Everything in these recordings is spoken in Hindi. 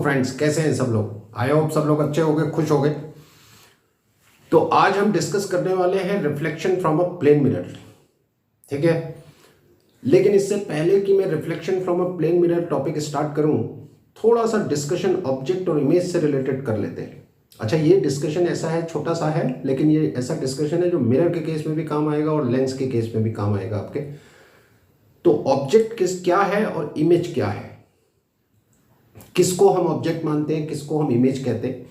फ्रेंड्स, कैसे हैं सब लोग। आई होप सब लोग अच्छे हो गए, खुश हो गए। तो आज हम डिस्कस करने वाले हैं reflection from a plane mirror. ठीक है, लेकिन इससे पहले कि मैं reflection from a plane mirror topic start करूं, थोड़ा सा डिस्कशन ऑब्जेक्ट और इमेज से रिलेटेड कर लेते हैं। अच्छा, ये डिस्कशन ऐसा है, छोटा सा है, लेकिन ये ऐसा डिस्कशन है जो मिरर के केस में भी काम आएगा और लेंस के केस में भी काम आएगा आपके। तो ऑब्जेक्ट क्या है और इमेज क्या है, किसको हम ऑब्जेक्ट मानते हैं, किसको हम इमेज कहते हैं,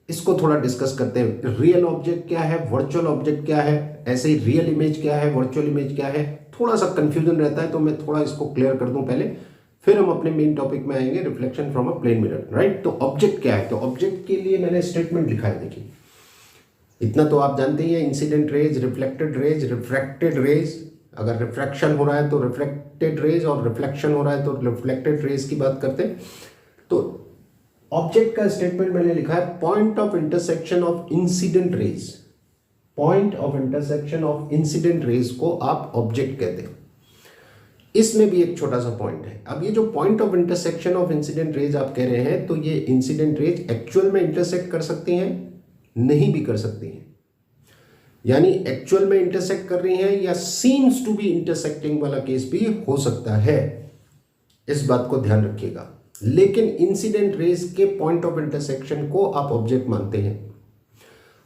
इसको थोड़ा डिस्कस करते हैं। रियल ऑब्जेक्ट क्या है, वर्चुअल ऑब्जेक्ट क्या है, ऐसे ही रियल इमेज क्या है, वर्चुअल इमेज क्या है। थोड़ा सा कंफ्यूजन रहता है, तो मैं थोड़ा इसको क्लियर कर दूं पहले, फिर हम अपने मेन टॉपिक में आएंगे, reflection from a plane mirror. Right, तो ऑब्जेक्ट क्या है, तो ऑब्जेक्ट के लिए मैंने स्टेटमेंट लिखा है। देखिए, इतना तो आप जानते ही हैं, incident rays, reflected rays, refracted rays. अगर रिफ्रैक्शन हो रहा है तो रिफ्लेक्टेड रेज, और रिफ्लेक्शन हो रहा है तो रिफ्लेक्टेड रेज की बात करते हैं। तो ऑब्जेक्ट का स्टेटमेंट मैंने लिखा है, point of intersection of incident raise. Point of intersection of incident raise को आप ऑब्जेक्ट कहते हैं। इसमें भी एक छोटा सा पॉइंट है। अब ये जो point of intersection of incident raise आप कह रहे हैं, तो ये इंसिडेंट रेज एक्चुअल में इंटरसेक्ट कर सकती हैं, नहीं भी कर सकती हैं। यानी एक्चुअल में इंटरसेक्ट कर रही हैं या सीम्स टू बी इंटरसेक्टिंग वाला केस भी हो सकता है, इस बात को ध्यान रखिएगा। लेकिन इंसिडेंट रेज के पॉइंट ऑफ इंटरसेक्शन को आप ऑब्जेक्ट मानते हैं।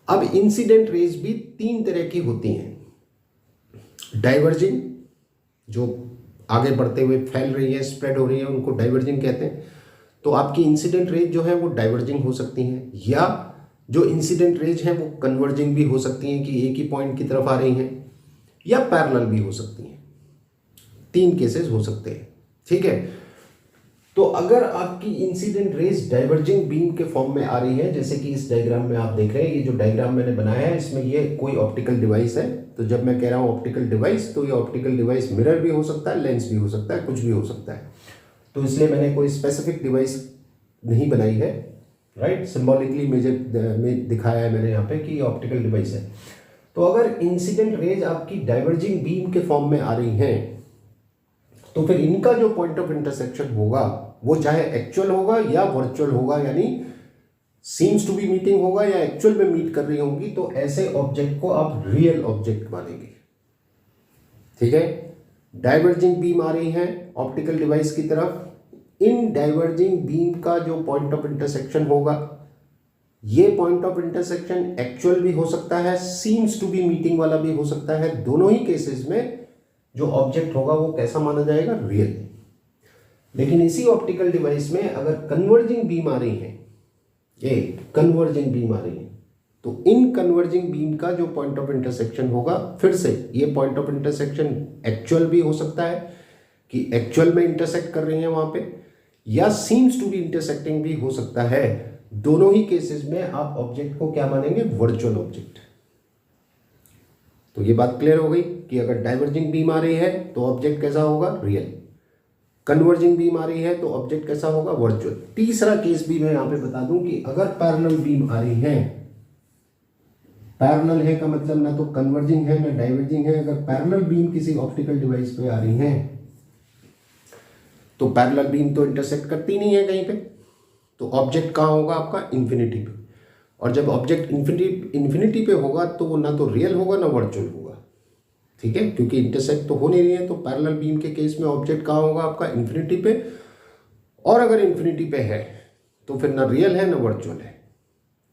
अब इंसिडेंट रेज भी तीन तरह की होती हैं। डाइवर्जिंग, जो आगे बढ़ते हुए फैल रही है, स्प्रेड हो रही है, उनको डाइवर्जिंग कहते हैं। तो आपकी इंसिडेंट रेज जो है वो डाइवर्जिंग हो सकती हैं, या जो इंसिडेंट रेज हैं वो कन्वर्जिंग भी हो सकती हैं कि एक ही पॉइंट की तरफ आ रही हैं, या पैरेलल भी हो सकती हैं। तीन केसेस हो सकते हैं। ठीक है, तो अगर आपकी इंसिडेंट रेज डाइवर्जिंग बीम के फॉर्म में आ रही है, जैसे कि इस डायग्राम में आप देख रहे हैं, ये जो डायग्राम मैंने बनाया है, इसमें ये कोई ऑप्टिकल डिवाइस है। तो जब मैं कह रहा हूं ऑप्टिकल डिवाइस, तो ये ऑप्टिकल डिवाइस मिरर भी हो सकता है, लेंस भी हो सकता है, कुछ भी हो सकता है। तो इसलिए मैंने कोई स्पेसिफिक डिवाइस नहीं बनाई है। राइट, सिंबॉलिकली मुझे दिखाया है मैंने यहाँ पे कि ऑप्टिकल डिवाइस है। तो अगर इंसिडेंट रेज आपकी डाइवर्जिंग बीम के फॉर्म में आ रही हैं, तो फिर इनका जो पॉइंट ऑफ इंटरसेक्शन होगा वो चाहे एक्चुअल होगा या वर्चुअल होगा, यानी सीम्स टू बी मीटिंग होगा या एक्चुअल में मीट कर रही होंगी। तो ऐसे ऑब्जेक्ट को आप रियल ऑब्जेक्ट मानेंगे। ठीक है, डाइवर्जिंग बीम आ रही है ऑप्टिकल डिवाइस की तरफ, इन डाइवर्जिंग बीम का जो पॉइंट ऑफ इंटरसेक्शन होगा, ये पॉइंट ऑफ इंटरसेक्शन एक्चुअल भी हो सकता है, सीम्स टू बी मीटिंग वाला भी हो सकता है। दोनों ही केसेस में जो ऑब्जेक्ट होगा वो कैसा माना जाएगा, रियल। लेकिन इसी ऑप्टिकल डिवाइस में अगर कन्वर्जिंग बीम आ रही है, ये कन्वर्जिंग बीम आ रही है, तो इन कन्वर्जिंग बीम का जो पॉइंट ऑफ इंटरसेक्शन होगा, फिर से ये पॉइंट ऑफ इंटरसेक्शन एक्चुअल भी हो सकता है कि एक्चुअल में इंटरसेक्ट कर रही है वहां पे, या सीम्स टू बी इंटरसेक्टिंग भी हो सकता है। दोनों ही केसेस में आप ऑब्जेक्ट को क्या मानेंगे, वर्चुअल ऑब्जेक्ट। तो ये बात क्लियर हो गई कि अगर डाइवर्जिंग बीम आ रही है तो ऑब्जेक्ट कैसा होगा, रियल। कन्वर्जिंग बीम आ रही है तो ऑब्जेक्ट कैसा होगा, वर्चुअल। तीसरा केस भी मैं यहां पे बता दूं कि अगर पैरेलल बीम आ रही है, पैरेलल है का मतलब ना तो कन्वर्जिंग है ना डाइवर्जिंग है। अगर पैरेलल बीम किसी ऑप्टिकल डिवाइस पे आ रही है, तो पैरेलल बीम तो इंटरसेक्ट करती नहीं है कहीं पे, तो ऑब्जेक्ट कहाँ होगा आपका, इन्फिनिटी पे। और जब ऑब्जेक्ट इन्फिनिटी पे होगा तो वो ना तो रियल होगा ना वर्चुअल होगा। ठीक है, क्योंकि इंटरसेक्ट तो हो नहीं रही है। तो पैरेलल बीम के केस में ऑब्जेक्ट कहाँ होगा आपका, इन्फिनिटी पे। और अगर इन्फिनिटी पे है तो फिर ना रियल है ना वर्चुअल है।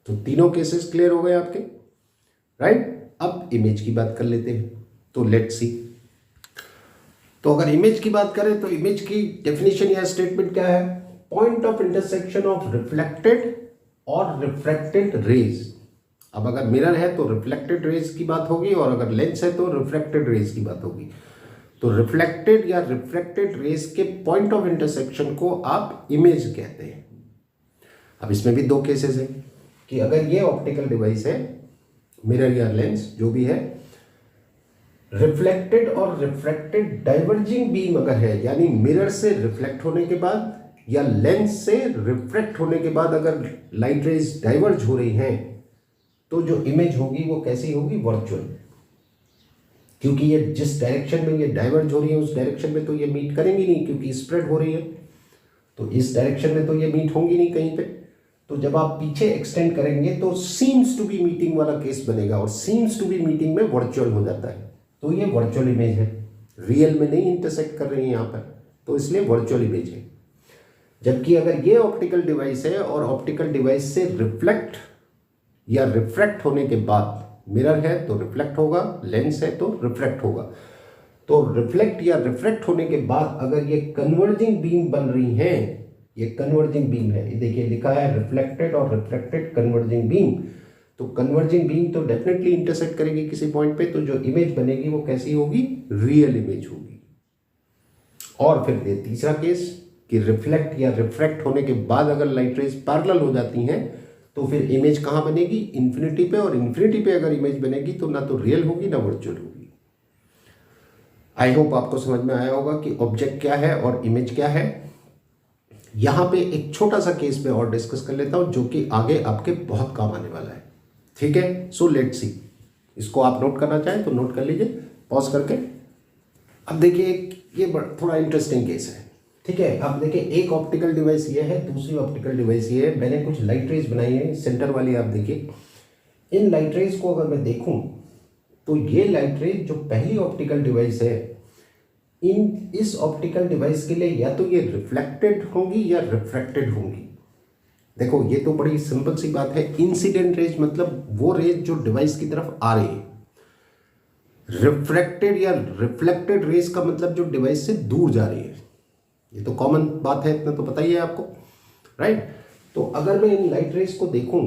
तो तीनों केसेस क्लियर हो गए आपके। राइट, अब इमेज की बात कर लेते हैं। तो लेट्स सी। तो अगर इमेज की बात करें तो इमेज की डेफिनेशन या स्टेटमेंट क्या है, point of intersection of reflected और रिफ्रैक्टेड रेज। अब अगर मिरर है तो रिफ्लेक्टेड रेज की बात होगी, और अगर लेंस है तो रिफ्रैक्टेड रेज की बात होगी। तो रिफ्लेक्टेड या रिफ्रैक्टेड रेज के पॉइंट ऑफ इंटरसेक्शन को आप इमेज कहते हैं। अब इसमें भी दो केसेस हैं कि अगर ये ऑप्टिकल डिवाइस है, मिरर या लेंस जो भी है, रिफ्लेक्टेड और रिफ्रैक्टेड डाइवर्जिंग बीम अगर है, यानी मिरर से रिफ्लेक्ट होने के बाद या लेंस से रिफ्रैक्ट होने के बाद अगर लाइट रेज डाइवर्ज हो रही हैं, तो जो इमेज होगी वो कैसी होगी, वर्चुअल। क्योंकि ये जिस डायरेक्शन में ये डाइवर्ज हो रही है उस डायरेक्शन में तो ये मीट करेंगी नहीं, क्योंकि स्प्रेड हो रही है। तो इस डायरेक्शन में तो ये मीट होंगी नहीं कहीं पे, तो जब आप पीछे एक्सटेंड करेंगे तो सीम्स टू बी मीटिंग वाला केस बनेगा, और सीम्स टू बी मीटिंग में वर्चुअल हो जाता है, तो ये वर्चुअल इमेज है, रियल में नहीं इंटरसेक्ट कर रही है यहाँ पर, तो इसलिए वर्चुअल इमेज है। जबकि अगर ये ऑप्टिकल डिवाइस है और ऑप्टिकल डिवाइस से रिफ्लेक्ट या रिफ्रैक्ट होने के बाद, मिरर है तो रिफ्लेक्ट होगा, लेंस है तो रिफ्रैक्ट होगा, तो रिफ्लेक्ट या रिफ्रैक्ट होने के बाद अगर ये कन्वर्जिंग बीम बन रही हैं, ये कन्वर्जिंग बीम है, ये देखिए लिखा है रिफ्लेक्टेड और रिफ्रैक्टेड कन्वर्जिंग बीम, तो कन्वर्जिंग बीम तो डेफिनेटली इंटरसेक्ट करेगी किसी पॉइंट पे, तो जो इमेज बनेगी वो कैसी होगी, रियल इमेज होगी। और फिर ये तीसरा केस कि रिफ्लेक्ट या रिफ्रैक्ट होने के बाद अगर लाइट रेज पैरेलल हो जाती हैं तो फिर इमेज कहाँ बनेगी, इन्फिनिटी पे, और इन्फिनिटी पे अगर इमेज बनेगी तो ना तो रियल होगी ना वर्चुअल होगी। आई होप आपको समझ में आया होगा कि ऑब्जेक्ट क्या है और इमेज क्या है। यहाँ पे एक छोटा सा केस में और डिस्कस कर लेता हूँ जो कि आगे आपके बहुत काम आने वाला है, ठीक है। सो लेट्स सी, इसको आप नोट करना चाहें तो नोट कर लीजिए पॉज करके। अब देखिए ये थोड़ा इंटरेस्टिंग केस है, ठीक है। अब देखिए एक ऑप्टिकल डिवाइस ये है, दूसरी ऑप्टिकल डिवाइस ये है। मैंने कुछ लाइट रेज बनाई है, सेंटर वाली आप देखिए। इन लाइट रेज को अगर मैं देखूं तो ये लाइट रेज जो पहली ऑप्टिकल डिवाइस है, इस ऑप्टिकल डिवाइस के लिए या तो ये रिफ्लेक्टेड होंगी या रिफ्रैक्टेड होंगी। देखो ये तो बड़ी सिंपल सी बात है, इंसिडेंट रेज मतलब वो रेज जो डिवाइस की तरफ आ रही है, रिफ्रैक्टेड या रिफ्लेक्टेड रेज का मतलब जो डिवाइस से दूर जा रही है। ये तो कॉमन बात है, इतना तो पता ही है आपको, राइट। तो अगर मैं इन लाइट रेज को देखूं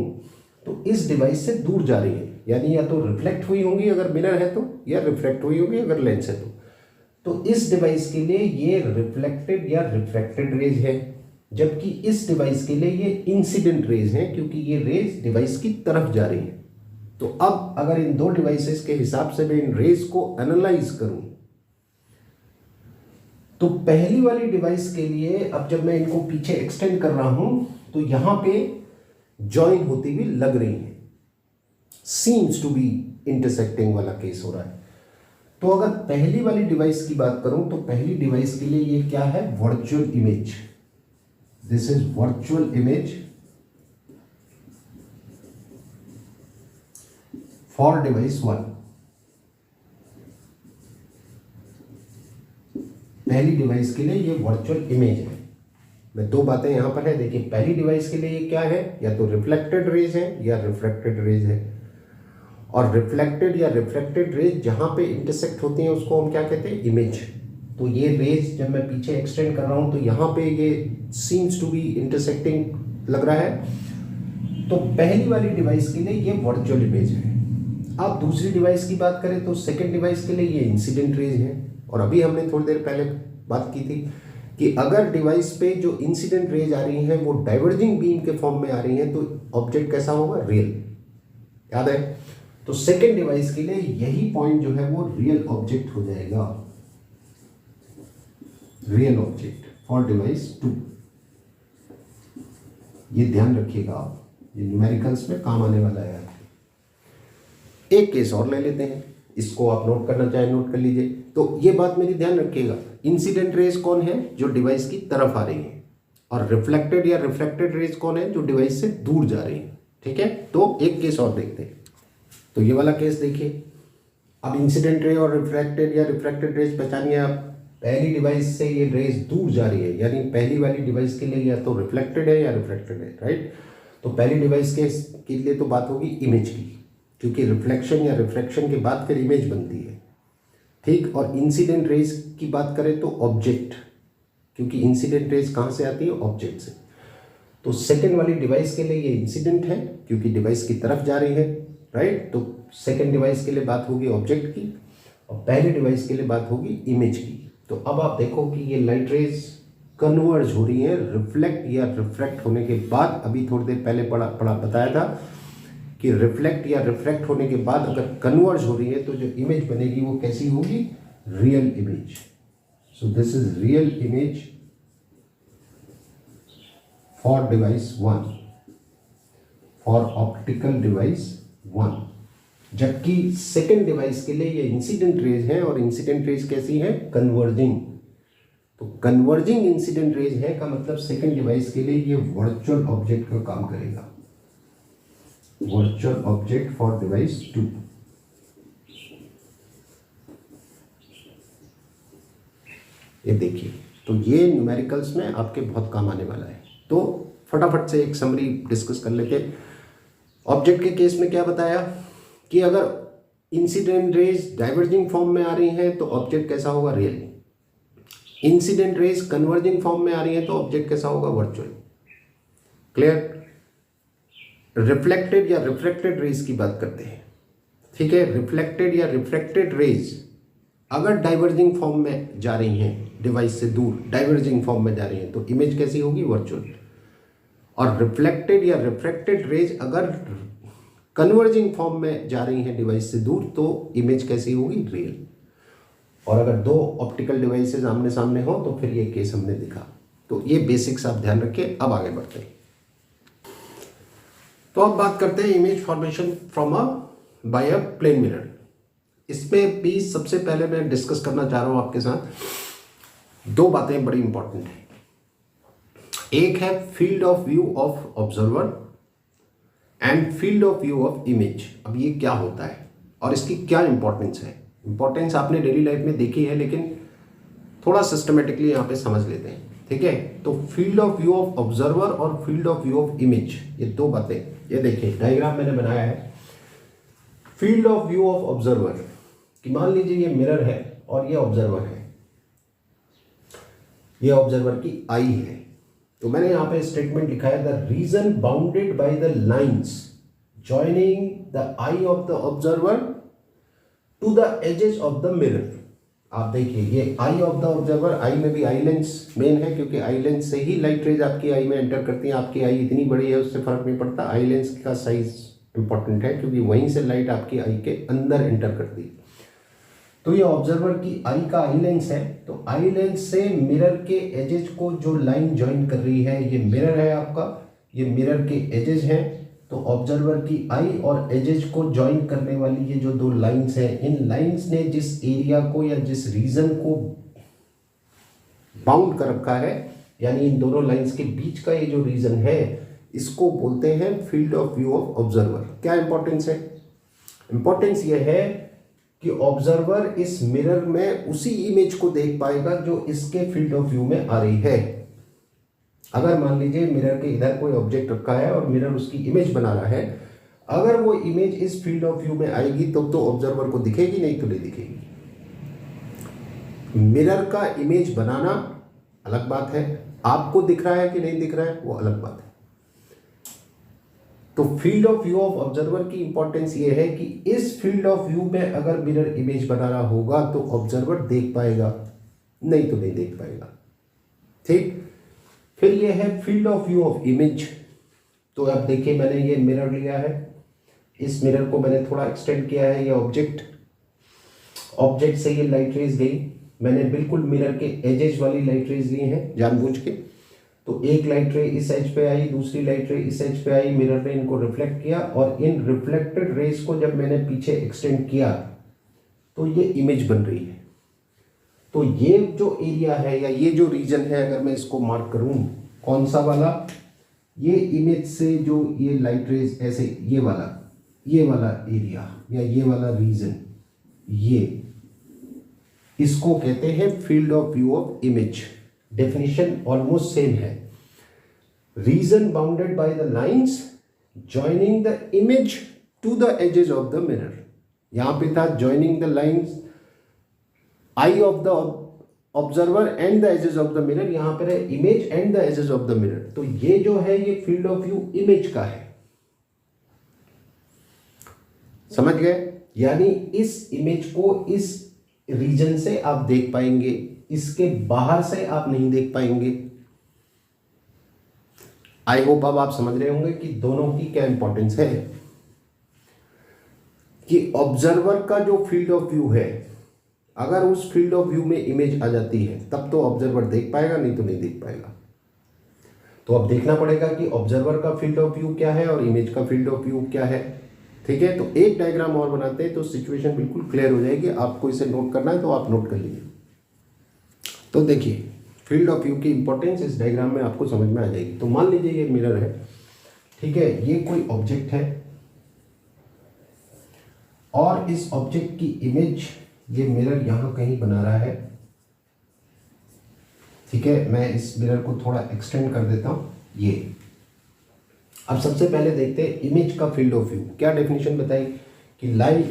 तो इस डिवाइस से दूर जा रही है, यानी या तो रिफ्लेक्ट हुई होंगी अगर मिरर है तो, या रिफ्रैक्ट हुई होगी अगर लेंस है तो इस डिवाइस के लिए ये रिफ्लेक्टेड या रिफ्रैक्टेड रेज है, जबकि इस डिवाइस के लिए ये इंसिडेंट रेज है क्योंकि ये रेज डिवाइस की तरफ जा रही है। तो अब अगर इन दो डिवाइसेस के हिसाब से मैं इन रेज को एनालाइज करूं तो पहली वाली डिवाइस के लिए अब जब मैं इनको पीछे एक्सटेंड कर रहा हूं तो यहां पे ज्वाइन होती हुई लग रही है, सीम्स टू बी इंटरसेक्टिंग वाला केस हो रहा है। तो अगर पहली वाली डिवाइस की बात करूं तो पहली डिवाइस के लिए ये क्या है, virtual image. This is virtual image for device 1। पहली डिवाइस के लिए ये वर्चुअल इमेज है। मैं दो बातें यहां पर है, देखिए पहली डिवाइस के लिए ये क्या है, या तो रिफ्लेक्टेड रेज है या रिफ्रैक्टेड रेज है। और रिफ्लेक्टेड या रिफ्रैक्टेड रेज जहां पे इंटरसेक्ट होती हैं उसको हम क्या कहते हैं, इमेज। तो ये रेज जब मैं पीछे एक्सटेंड कर रहा हूं तो यहां पे ये सीम्स टू बी इंटरसेक्टिंग लग रहा है। तो पहली वाली डिवाइस के लिए ये वर्चुअल इमेज है। अब दूसरी डिवाइस की बात करें तो सेकेंड डिवाइस के लिए ये इंसिडेंट रेज है। और अभी हमने थोड़ी देर पहले बात की थी कि अगर डिवाइस पे जो इंसिडेंट रेज आ रही हैं वो डाइवर्जिंग बीम के फॉर्म में आ रही हैं तो ऑब्जेक्ट कैसा होगा, रियल। याद है, तो सेकेंड डिवाइस के लिए यही पॉइंट जो है वो रियल ऑब्जेक्ट हो जाएगा, रियल ऑब्जेक्ट फॉर डिवाइस 2। ये ध्यान रखिएगा आप, ये न्यूमेरिकल्स में काम आने वाला है। एक केस और ले लेते हैं, इसको आप नोट करना चाहे नोट कर लीजिए। तो ये बात मेरी ध्यान रखिएगा, इंसिडेंट रेज कौन है, जो डिवाइस की तरफ आ रही है, और रिफ्लेक्टेड या रिफ्रैक्टेड रेज कौन है, जो डिवाइस से दूर जा रही है। ठीक है, तो एक केस और देखते हैं। तो ये वाला केस देखिए। अब इंसिडेंट रे और रिफ्रैक्टेड या रिफ्रैक्टेड रेज पहचानिए आप। पहली डिवाइस से ये रेज दूर जा रही है, यानी पहली वाली डिवाइस के लिए या तो रिफ्लेक्टेड है या रिफ्रैक्टेड है, राइट। तो पहली डिवाइस के लिए तो बात होगी इमेज की, क्योंकि रिफ्लेक्शन या रिफ्रैक्शन के बाद फिर इमेज बनती है, ठीक। और इंसिडेंट रेज की बात करें तो ऑब्जेक्ट, क्योंकि इंसिडेंट रेज कहाँ से आती है, ऑब्जेक्ट से। तो सेकेंड वाली डिवाइस के लिए ये इंसिडेंट है क्योंकि डिवाइस की तरफ जा रही है, राइट। तो सेकेंड डिवाइस के लिए बात होगी ऑब्जेक्ट की, और पहली डिवाइस के लिए बात होगी इमेज की। तो अब आप देखो कि ये लाइट रेज कन्वर्ज हो रही है रिफ्लेक्ट या रिफ्रैक्ट होने के बाद। अभी थोड़ी देर पहले पढ़ा बताया था कि रिफ्लेक्ट या रिफ्रैक्ट होने के बाद अगर कन्वर्ज हो रही है तो जो इमेज बनेगी वो कैसी होगी, real image. So this is real image for device 1, for optical device 1। जबकि सेकेंड डिवाइस के लिए ये इंसिडेंट रेज है, और इंसिडेंट रेज कैसी है, कन्वर्जिंग। तो कन्वर्जिंग इंसिडेंट रेज है का मतलब सेकंड डिवाइस के लिए ये वर्चुअल ऑब्जेक्ट का काम करेगा, वर्चुअल ऑब्जेक्ट फॉर डिवाइस 2। ये देखिए, तो ये न्यूमेरिकल्स में आपके बहुत काम आने वाला है। तो फटाफट से एक समरी डिस्कस कर लेते। ऑब्जेक्ट के केस में क्या बताया कि अगर इंसिडेंट रेज डाइवर्जिंग फॉर्म में आ रही हैं तो ऑब्जेक्ट कैसा होगा, real. Incident raise converging form में आ रही है तो ऑब्जेक्ट कैसा होगा, वर्चुअल। क्लियर। रिफ्लेक्टेड या रिफ्रैक्टेड रेज की बात करते हैं, ठीक है। रिफ्लेक्टेड या रिफ्रैक्टेड रेज अगर डाइवर्जिंग फॉर्म में जा रही हैं, डिवाइस से दूर डाइवर्जिंग फॉर्म में जा रही हैं, तो इमेज कैसी होगी, वर्चुअल। और रिफ्लेक्टेड या रिफ्रैक्टेड रेज अगर कन्वर्जिंग फॉर्म में जा रही हैं डिवाइस से दूर, तो इमेज कैसी होगी, रियल। और अगर दो ऑप्टिकल डिवाइसेस आमने सामने हो तो फिर ये केस हमने दिखा। तो ये बेसिक्स आप ध्यान रखिए। अब आगे बढ़ते हैं। तो अब बात करते हैं image formation from by a plane mirror. इसमें भी सबसे पहले मैं डिस्कस करना चाह रहा हूं आपके साथ दो बातें बड़ी इंपॉर्टेंट हैं। एक है field of view of observer and field of view of image. अब ये क्या होता है और इसकी क्या इंपॉर्टेंस है। इंपॉर्टेंस आपने डेली लाइफ में देखी है, लेकिन थोड़ा सिस्टमेटिकली यहाँ पे समझ लेते हैं, ठीक है। तो field of view of observer और field of view of image, ये दो बातें। ये देखिए डायग्राम मैंने बनाया है। Field of view of observer कि मान लीजिए ये मिरर है और ये ऑब्जर्वर है, ये ऑब्जर्वर की आई है। तो मैंने यहाँ पे स्टेटमेंट लिखा है, the region bounded by the lines joining the eye of the observer to the edges of the mirror. आप देखिए ये eye of the observer, eye में भी आई लेंस मेन है, क्योंकि आई लेंस से ही लाइट रेज आपकी आई में एंटर करती है। आपकी आई इतनी बड़ी है उससे फर्क नहीं पड़ता, आई लेंस का साइज इंपॉर्टेंट है, क्योंकि वहीं से लाइट आपकी आई के अंदर एंटर करती है। तो ये ऑब्जर्वर की आई का आई लेंस है। तो आई लेंस से मिरर के एजेस को जो लाइन ज्वाइन कर रही है, ये मिरर है आपका, ये मिरर के एजेस हैं। तो ऑब्जर्वर की आई और एजेस को ज्वाइन करने वाली ये जो दो लाइंस हैं, इन लाइंस ने जिस एरिया को या जिस रीजन को बाउंड कर रखा है, यानी इन दोनों लाइंस के बीच का ये जो रीजन है, इसको बोलते हैं field of view of observer. क्या इंपॉर्टेंस है? इंपॉर्टेंस ये है कि ऑब्जर्वर इस मिरर में उसी इमेज को देख पाएगा जो इसके फील्ड ऑफ व्यू में आ रही है। अगर मान लीजिए मिरर के इधर कोई ऑब्जेक्ट रखा है और मिरर उसकी इमेज बना रहा है, अगर वो इमेज इस फील्ड ऑफ व्यू में आएगी तब तो ऑब्जर्वर को दिखेगी, नहीं तो नहीं दिखेगी। मिरर का इमेज बनाना अलग बात है, आपको दिख रहा है कि नहीं दिख रहा है वो अलग बात है। तो field of view of observer की इंपॉर्टेंस ये है कि इस फील्ड ऑफ व्यू में अगर मिरर इमेज बना रहा होगा तो ऑब्जर्वर देख पाएगा, नहीं तो नहीं देख पाएगा, ठीक। फिर ये है field of view of image. तो आप देखिए मैंने ये मिरर लिया है, इस मिरर को मैंने थोड़ा एक्सटेंड किया है, ये ऑब्जेक्ट से ये लाइट रेज गई, मैंने बिल्कुल मिरर के एजेस वाली लाइट रेज ली हैं जानबूझ के। तो एक लाइट रे इस एज पे आई, दूसरी लाइट रे इस एज पे आई, मिरर ने इनको रिफ्लेक्ट किया और इन रिफ्लेक्टेड रेज को जब मैंने पीछे एक्सटेंड किया तो ये इमेज बन रही है। तो ये जो एरिया है या ये जो रीजन है, अगर मैं इसको मार्क करूं, कौन सा वाला, ये इमेज से जो ये लाइट रेज ऐसे ये वाला एरिया या ये वाला रीजन, ये इसको कहते हैं field of view of image. Definition almost same है, region bounded by the lines joining the image to the edges of the mirror. यहां पे था joining the lines eye of the observer and the edges of the mirror, यहां पर है image and the edges of the mirror. तो ये जो है ये फील्ड ऑफ व्यू इमेज का है, समझ गए। यानी इस इमेज को इस रीजन से आप देख पाएंगे, इसके बाहर से आप नहीं देख पाएंगे। आई होप अब आप समझ रहे होंगे कि दोनों की क्या इंपॉर्टेंस है। कि ऑब्जर्वर का जो फील्ड ऑफ व्यू है, अगर उस फील्ड ऑफ व्यू में इमेज आ जाती है तब तो ऑब्जर्वर देख पाएगा, नहीं तो नहीं देख पाएगा। तो अब देखना पड़ेगा कि ऑब्जर्वर का फील्ड ऑफ व्यू क्या है और इमेज का फील्ड ऑफ व्यू क्या है, ठीक है। तो एक डायग्राम और बनाते हैं तो सिचुएशन बिल्कुल क्लियर हो जाएगी। आपको इसे नोट करना है तो आप नोट कर लीजिए। तो देखिए फील्ड ऑफ व्यू की इंपॉर्टेंस इस डायग्राम में आपको समझ में आ जाएगी। तो मान लीजिए ये मिरर है, ठीक है, ये कोई ऑब्जेक्ट है और इस ऑब्जेक्ट की इमेज ये मिरर यहां कहीं बना रहा है, ठीक है। मैं इस मिरर को थोड़ा एक्सटेंड कर देता हूं ये। अब सबसे पहले देखते हैं इमेज का फील्ड ऑफ व्यू। क्या डेफिनेशन बताई कि line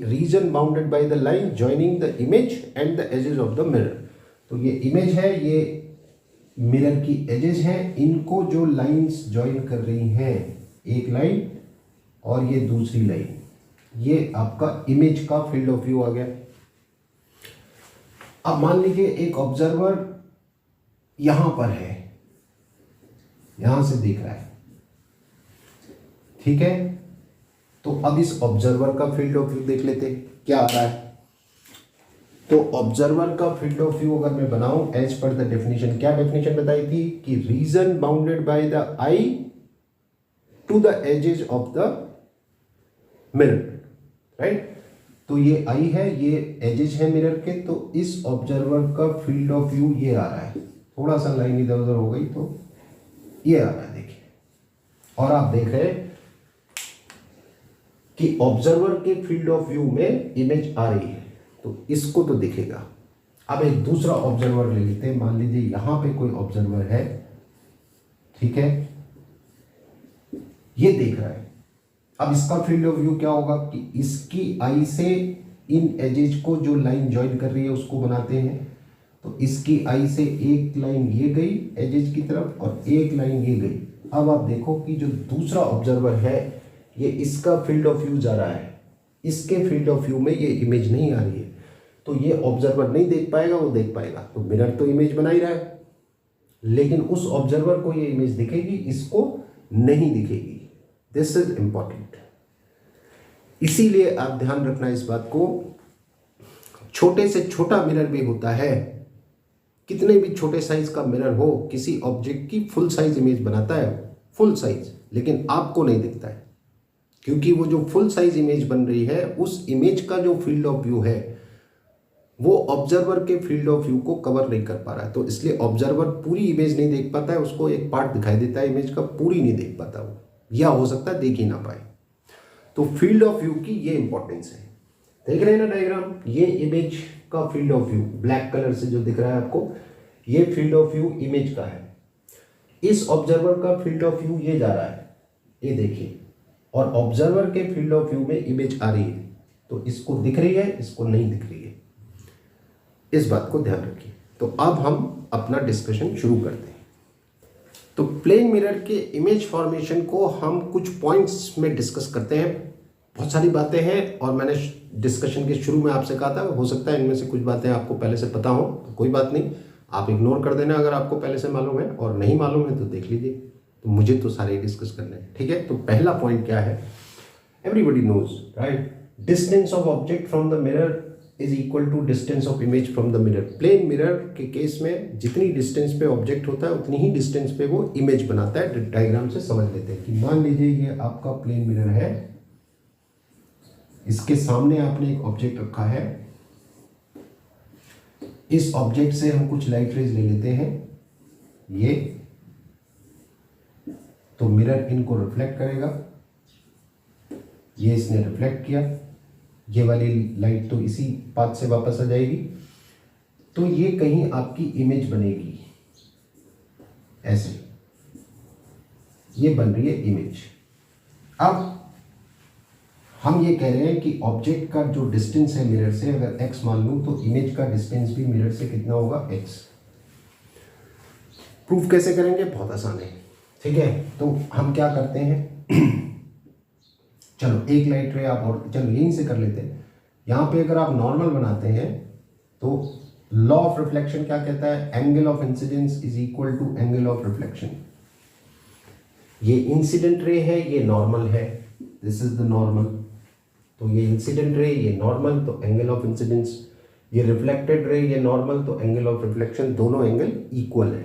region bounded by the line joining the image and the edges of the mirror. तो ये इमेज है, ये मिरर की एजेस हैं, इनको जो लाइंस ज्वाइन कर रही हैं, एक लाइन और ये दूसरी लाइन, ये आपका इमेज का फील्ड ऑफ व्यू आ गया। अब मान लीजिए एक ऑब्जर्वर यहां पर है, यहां से देख रहा है, ठीक है। तो अब इस ऑब्जर्वर का फील्ड ऑफ व्यू देख लेते हैं क्या आ रहा है। तो ऑब्जर्वर का फील्ड ऑफ व्यू अगर मैं बनाऊं एज पर द डेफिनेशन, क्या डेफिनेशन बताई थी कि region bounded by the eye to the edges of the mirror, right. तो ये आई है, ये एजेस है मिरर के, तो इस ऑब्जर्वर का फील्ड ऑफ व्यू ये आ रहा है। थोड़ा सा लाइन इधर उधर हो गई तो ये आ रहा है, देखिए। और आप देख रहे हैं कि ऑब्जर्वर के फील्ड ऑफ व्यू में इमेज आ रही है, तो इसको तो दिखेगा। अब एक दूसरा ऑब्जर्वर ले लेते हैं, मान लीजिए यहां पे कोई ऑब्जर्वर है, ठीक है, ये देख रहा है। अब इसका फील्ड ऑफ व्यू क्या होगा कि इसकी आई से इन एजेज को जो लाइन ज्वाइन कर रही है उसको बनाते हैं। तो इसकी आई से एक लाइन ये गई एजेज की तरफ और एक लाइन ये गई। अब आप देखो कि जो दूसरा ऑब्जर्वर है ये इसका फील्ड ऑफ व्यू जा रहा है, इसके फील्ड ऑफ व्यू में ये इमेज नहीं आ रही है, तो ये ऑब्जर्वर नहीं देख पाएगा, वो देख पाएगा। तो मिरर तो इमेज बना ही रहा है, लेकिन उस ऑब्जर्वर को ये इमेज दिखेगी, इसको नहीं दिखेगी। This is important. इसीलिए आप ध्यान रखना इस बात को, छोटे से छोटा मिरर भी होता है, कितने भी छोटे साइज का मिरर हो, किसी ऑब्जेक्ट की फुल साइज इमेज बनाता है, फुल साइज, लेकिन आपको नहीं दिखता है, क्योंकि वो जो फुल साइज इमेज बन रही है उस इमेज का जो फील्ड ऑफ व्यू है वो ऑब्जर्वर के फील्ड ऑफ व्यू को कवर नहीं कर पा रहा है। तो इसलिए ऑब्जर्वर पूरी इमेज नहीं देख पाता है, उसको एक पार्ट दिखाई देता है इमेज का, पूरी नहीं देख पाता वो, या हो सकता है देख ही ना पाए। तो फील्ड ऑफ व्यू की ये इंपॉर्टेंस है। देख रहे हैं ना डायग्राम, ये इमेज का field of view black colour से जो दिख रहा है आपको, ये फील्ड ऑफ व्यू इमेज का है। इस ऑब्जर्वर का फील्ड ऑफ व्यू ये जा रहा है, ये देखिए, और ऑब्जर्वर के फील्ड ऑफ व्यू में इमेज आ रही है, तो इसको दिख रही है, इसको नहीं दिख रही है। इस बात को ध्यान रखिए। तो अब हम अपना डिस्कशन शुरू करते हैं। तो प्लेन मिरर के इमेज फॉर्मेशन को हम कुछ पॉइंट्स में डिस्कस करते हैं। बहुत सारी बातें हैं और मैंने डिस्कशन के शुरू में आपसे कहा था, हो सकता है इनमें से कुछ बातें आपको पहले से पता हो, तो कोई बात नहीं, आप इग्नोर कर देना अगर आपको पहले से मालूम है, और नहीं मालूम है तो देख लीजिए। तो मुझे तो सारे डिस्कस करने हैं, ठीक है। तो पहला पॉइंट क्या है, everybody knows, right, distance of object from the mirror is equal to distance of image from the mirror. Plane mirror के केस में जितनी डिस्टेंस पे ऑब्जेक्ट होता है उतनी ही डिस्टेंस पे वो इमेज बनाता है। डायग्राम से समझ लेते हैं कि मान लीजिए ये आपका प्लेन मिरर है, इसके सामने आपने एक ऑब्जेक्ट रखा है, इस ऑब्जेक्ट से हम कुछ लाइट रेज ले लेते हैं, ये तो मिरर इनको रिफ्लेक्ट करेगा, ये इसने रिफ्लेक्ट किया, ये वाली लाइट तो इसी पाथ से वापस आ जाएगी, तो ये कहीं आपकी इमेज बनेगी, ऐसे ये बन रही है इमेज। अब हम ये कह रहे हैं कि ऑब्जेक्ट का जो डिस्टेंस है मिरर से, अगर x मान लूं तो इमेज का डिस्टेंस भी मिरर से कितना होगा, x। प्रूफ कैसे करेंगे, बहुत आसान है, ठीक है। तो हम क्या करते हैं चलो एक लाइट रे आप और चलो यहीं से कर लेते हैं। यहाँ पे अगर आप नॉर्मल बनाते हैं तो लॉ ऑफ रिफ्लेक्शन क्या कहता है, angle of incidence is equal to angle of reflection. ये इंसिडेंट रे है, ये नॉर्मल है, दिस इज द नॉर्मल, तो ये इंसिडेंट रे, ये नॉर्मल, तो एंगल ऑफ इंसिडेंस, ये रिफ्लेक्टेड रे, ये नॉर्मल, तो एंगल ऑफ रिफ्लेक्शन, दोनों एंगल इक्वल है,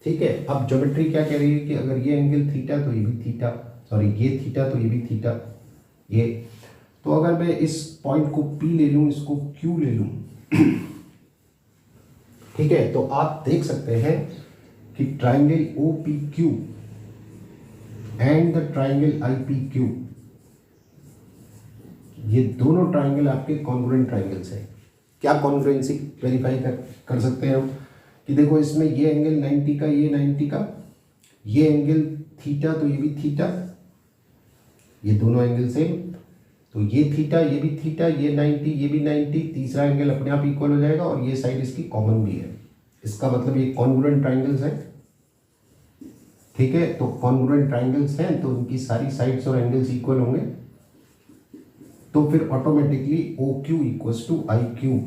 ठीक है। अब ज्योमेट्री क्या कह रही है कि अगर ये एंगल थीटा तो ये भी थीटा, सॉरी ये थीटा तो ये भी थीटा, ये तो अगर मैं इस पॉइंट को P ले लूं, इसको Q ले लूं ठीक है, तो आप देख सकते हैं कि triangle O P Q and the triangle I P Q, ये दोनों ट्राइंगल आपके कॉन्ग्रुएंट ट्राइंगल्स हैं। क्या कॉन्ग्रुएंसी वेरीफाई कर सकते हैं हम कि देखो इसमें ये एंगल 90 का, ये 90 का, ये एंगल थीटा तो ये भी थीटा, ये दोनों एंगल सेम, तो ये थीटा ये भी थीटा, ये 90 ये भी 90, तीसरा एंगल अपने आप इक्वल हो जाएगा और ये साइड इसकी कॉमन भी है। इसका मतलब ये कॉन्ग्रुएंट ट्राइंगल्स हैं। ठीक है, तो कॉन्ग्रुएंट ट्राइंगल्स हैं तो उनकी सारी साइड्स और एंगल्स इक्वल होंगे, तो फिर automatically O Q equals to I Q,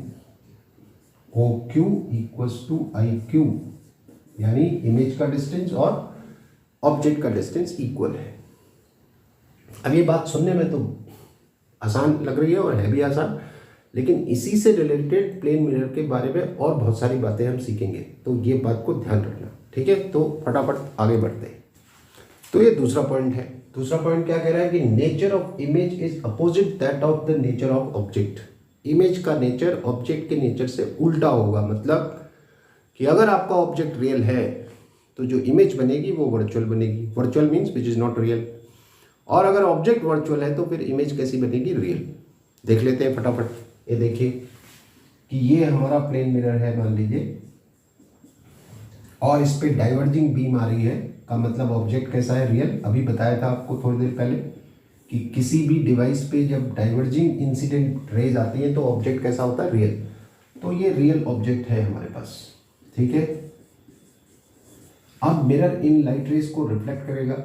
O Q equals to I Q, यानी इमेज का डिस्टेंस और ऑब्जेक्ट का डिस्टेंस इक्वल है। अब ये बात सुनने में तो आसान लग रही है और है भी आसान, लेकिन इसी से रिलेटेड प्लेन मिरर के बारे में और बहुत सारी बातें हम सीखेंगे, तो ये बात को ध्यान रखना। ठीक है, तो फटाफट आगे बढ़ते हैं। तो ये दूसरा पॉइंट है। दूसरा पॉइंट क्या कह रहा है कि nature of image is opposite that of the nature of object. Image का नेचर ऑब्जेक्ट के नेचर से उल्टा होगा, मतलब कि अगर आपका ऑब्जेक्ट रियल है तो जो इमेज बनेगी वो वर्चुअल बनेगी। Virtual means which is not real. और अगर ऑब्जेक्ट वर्चुअल है तो फिर इमेज कैसी बनेगी? रियल। देख लेते हैं फटाफट। ये देखिए कि ये हमारा प्लेन मिरर है मान लीजिए, और इस पे डाइवर्जिंग बीम आ रही है, का मतलब ऑब्जेक्ट कैसा है? रियल। अभी बताया था आपको थोड़ी देर पहले कि किसी भी डिवाइस पे जब डाइवर्जिंग इंसिडेंट रेज आती है तो ऑब्जेक्ट कैसा होता है? रियल। तो ये रियल ऑब्जेक्ट है हमारे पास। ठीक है, अब मिरर इन लाइट रेज को रिफ्लेक्ट करेगा।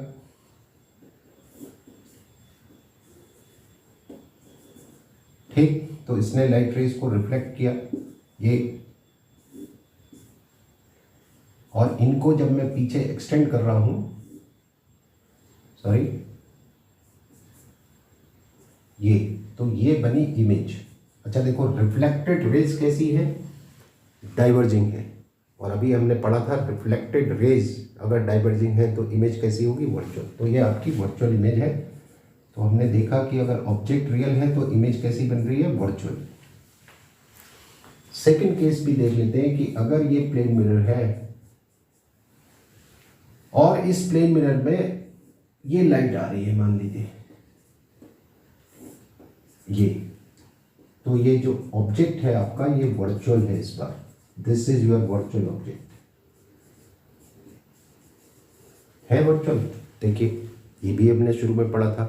ठीक, तो इसने लाइट रेज को रिफ्लेक्ट किया ये, और इनको जब मैं पीछे एक्सटेंड कर रहा हूं, सॉरी ये, तो ये बनी इमेज। अच्छा देखो, रिफ्लेक्टेड रेज कैसी है? डाइवर्जिंग है। और अभी हमने पढ़ा था रिफ्लेक्टेड रेज अगर डाइवर्जिंग है तो इमेज कैसी होगी? वर्चुअल। तो ये आपकी वर्चुअल इमेज है। तो हमने देखा कि अगर ऑब्जेक्ट रियल है तो इमेज कैसी बन रही है? वर्चुअल। सेकंड केस भी देख लेते हैं कि अगर ये प्लेन मिरर है और इस प्लेन मिरर में ये लाइट आ रही है मान लीजिए ये, तो ये जो ऑब्जेक्ट है आपका ये वर्चुअल है इस बार। This is your virtual object, है वर्चुअल। देखिए ये भी हमने शुरू में पढ़ा था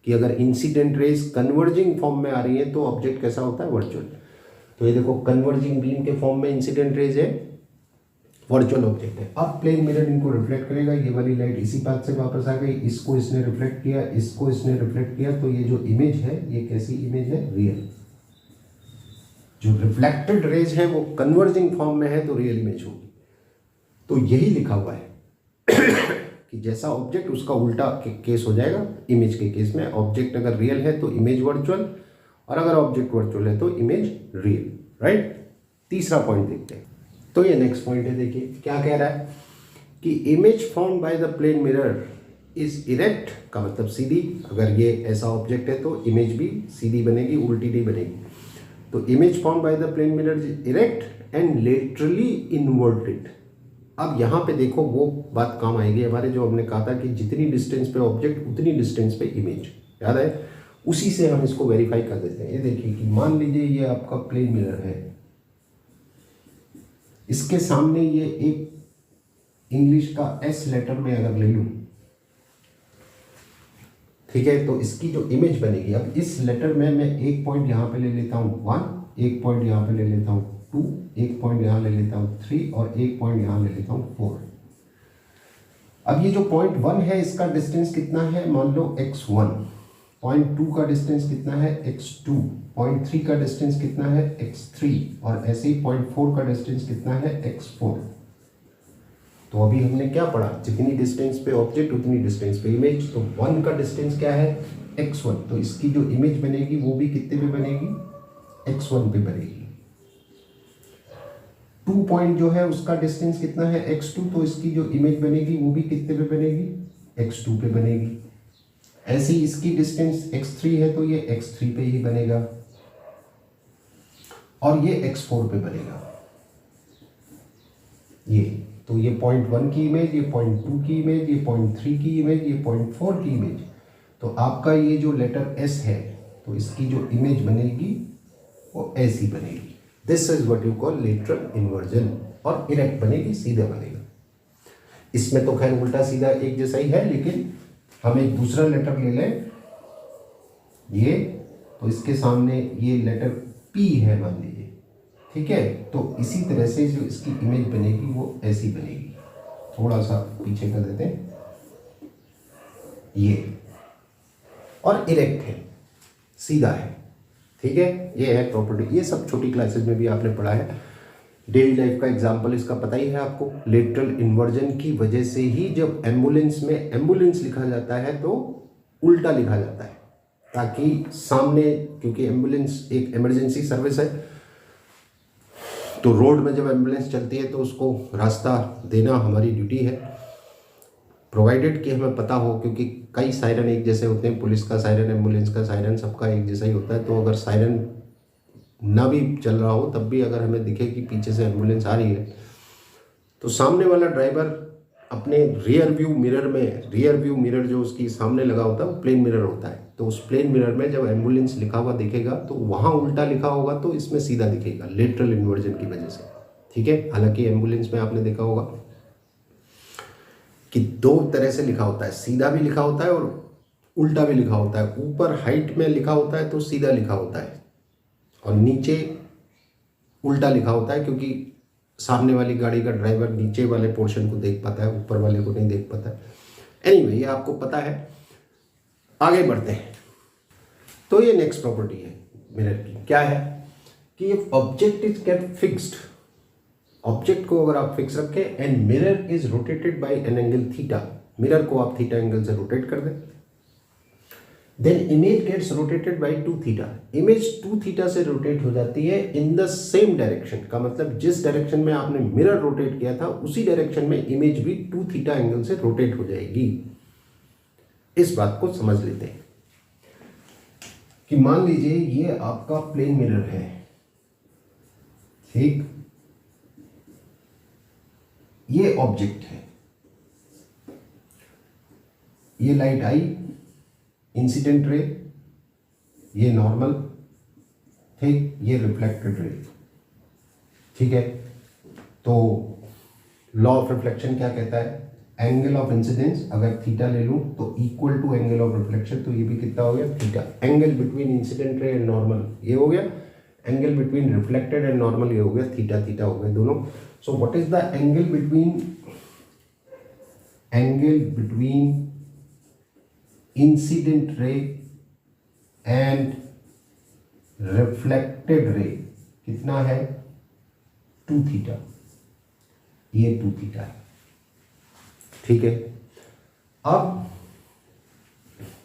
कि अगर इंसिडेंट रेज कन्वर्जिंग फॉर्म में आ रही है तो ऑब्जेक्ट कैसा होता है? वर्चुअल। तो ये देखो कन्वर्जिंग बीम के फॉर्म में इंसिडेंट रेज है, वर्चुअल ऑब्जेक्ट है। अब प्लेन मिरर इनको रिफ्लेक्ट करेगा। ये वाली लाइट इसी पाथ से वापस आ गई, इसको इसने रिफ्लेक्ट किया, इसको इसने रिफ्लेक्ट किया, तो ये जो इमेज है ये कैसी इमेज है? रियल। जो रिफ्लेक्टेड रेज है वो कन्वर्जिंग फॉर्म में है तो रियल इमेज होगी। तो यही लिखा हुआ है कि जैसा ऑब्जेक्ट उसका उल्टा केस हो जाएगा इमेज के केस में। ऑब्जेक्ट अगर रियल है तो इमेज वर्चुअल, और अगर ऑब्जेक्ट वर्चुअल है तो इमेज रियल। राइट। तीसरा पॉइंट देखते हैं। तो ये नेक्स्ट पॉइंट है। देखिए क्या कह रहा है कि image form by the plane mirror is erect, का मतलब सीधी। अगर ये ऐसा ऑब्जेक्ट है तो इमेज भी सीधी बनेगी, उल्टी नहीं बनेगी। तो image form by the plane mirror is erect and laterally inverted. अब यहाँ पे देखो वो बात काम आएगी हमारे, जो हमने कहा था कि जितनी डिस्टेंस पे ऑब्जेक्ट उतनी डिस्टेंस पे इमेज, याद है? उसी से हम इसको वेरीफाई कर देते हैं। ये देखिए कि मान लीजिए ये आपका प्लेन मिरर है, इसके सामने ये एक इंग्लिश का एस लेटर में अगर ले लूं, ठीक है, तो इसकी जो इमेज बनेगी, अब इस लेटर में मैं एक पॉइंट यहां पे ले लेता हूं 1, एक पॉइंट यहां पे ले लेता हूं 2, एक पॉइंट यहां ले लेता हूं 3 और एक पॉइंट यहां ले लेता हूं 4। अब ये जो पॉइंट 1 है इसका डिस्टेंस कितना है? मान लो x1। पॉइंट 2 का डिस्टेंस कितना है? x2। पॉइंट 3 का डिस्टेंस कितना है? x3। और ऐसे ही पॉइंट 4 का डिस्टेंस कितना है? x4। तो अभी हमने क्या पढ़ा? जितनी डिस्टेंस पे ऑब्जेक्ट उतनी डिस्टेंस पे इमेज। तो 1 का डिस्टेंस क्या है? x1। तो इसकी जो इमेज बनेगी वो भी कितने पे बनेगी? x1 पे बनेगी। 2 पॉइंट जो है उसका डिस्टेंस कितना है? x2। तो इसकी जो इमेज बनेगी वो भी कितने पे बनेगी? x2 पे बनेगी। ऐसी इसकी डिस्टेंस x3 है तो ये x3 पे ही बनेगा, और ये x4 पे बनेगा। ये तो ये पॉइंट 1 की इमेज, ये पॉइंट 2 की इमेज, ये पॉइंट 3 की इमेज, ये पॉइंट 4 की इमेज। तो आपका ये जो लेटर एस है तो इसकी जो इमेज बनेगी वो ऐसी बनेगी। This is what you call lateral inversion. और इरेक्ट बनेगी, सीधा बनेगा। इसमें तो खैर उल्टा सीधा एक जैसा ही है, लेकिन हम एक दूसरा लेटर ले लें ये, तो इसके सामने ये लेटर पी है मान लीजिए, ठीक है। तो इसी तरह से जो इसकी इमेज बनेगी वो ऐसी बनेगी। थोड़ा सा पीछे कर देते हैं ये, और इरेक्ट है, सीधा है, ठीक है। ये है प्रॉपर्टी। ये सब छोटी क्लासेस में भी आपने पढ़ा है। डेली लाइफ का एग्जाम्पल इसका पता ही है आपको। लेटरल इन्वर्जन की वजह से ही जब एम्बुलेंस में एम्बुलेंस लिखा जाता है तो उल्टा लिखा जाता है, ताकि सामने, क्योंकि एम्बुलेंस एक इमरजेंसी सर्विस है, तो रोड में जब एम्बुलेंस चलती है तो उसको रास्ता देना हमारी ड्यूटी है, प्रोवाइडेड कि हमें पता हो, क्योंकि कई सायरन एक जैसे होते हैं। पुलिस का सायरन, एम्बुलेंस का सायरन, सबका एक जैसा ही होता है। तो अगर सायरन ना भी चल रहा हो तब भी अगर हमें दिखे कि पीछे से एम्बुलेंस आ रही है, तो सामने वाला ड्राइवर अपने रियर व्यू मिरर जो उसकी सामने लगा होता है वो प्लेन मिरर होता है। तो उस प्लेन मिरर में जब एम्बुलेंस लिखा हुआ दिखेगा तो वहाँ उल्टा लिखा होगा तो इसमें सीधा दिखेगा, लेटरल इन्वर्जन की वजह से, ठीक है। हालांकि एम्बुलेंस में आपने देखा होगा कि दो तरह से लिखा होता है, सीधा भी लिखा होता है और उल्टा भी लिखा होता है। ऊपर हाइट में लिखा होता है तो सीधा लिखा होता है, और नीचे उल्टा लिखा होता है, क्योंकि सामने वाली गाड़ी का ड्राइवर नीचे वाले पोर्शन को देख पाता है, ऊपर वाले को नहीं देख पाता है। एनीवे, ये आपको पता है। आगे बढ़ते हैं। तो ये नेक्स्ट प्रॉपर्टी है मिरर की। क्या है कि ये object is kept fixed. Object को अगर आप फिक्स रखें and mirror is rotated by an angle theta, mirror को आप थीटा एंगल से रोटेट कर दें, then image gets rotated by 2 theta. Image 2 theta से रोटेट हो जाती है इन द सेम डायरेक्शन। का मतलब जिस डायरेक्शन में आपने मिरर रोटेट किया था उसी डायरेक्शन में इमेज भी 2 थीटा एंगल से रोटेट हो जाएगी। इस बात को समझ लेते हैं कि मान लीजिए ये आपका प्लेन मिरर है, ठीक, ये ऑब्जेक्ट है, ये लाइट आई, इंसिडेंट रे, ये नॉर्मल, ठीक, ये रिफ्लेक्टेड रे, ठीक है। तो लॉ ऑफ रिफ्लेक्शन क्या कहता है? एंगल ऑफ इंसिडेंस अगर थीटा ले लूं तो equal to angle of reflection, तो ये भी कितना हो गया? Theta. Angle between incident ray and normal ये हो गया, angle between reflected and normal ये हो गया, थीटा थीटा हो गए दोनों। So what is the angle between incident ray and reflected ray? कितना है? 2 थीटा। ये 2 थीटा है, ठीक है। अब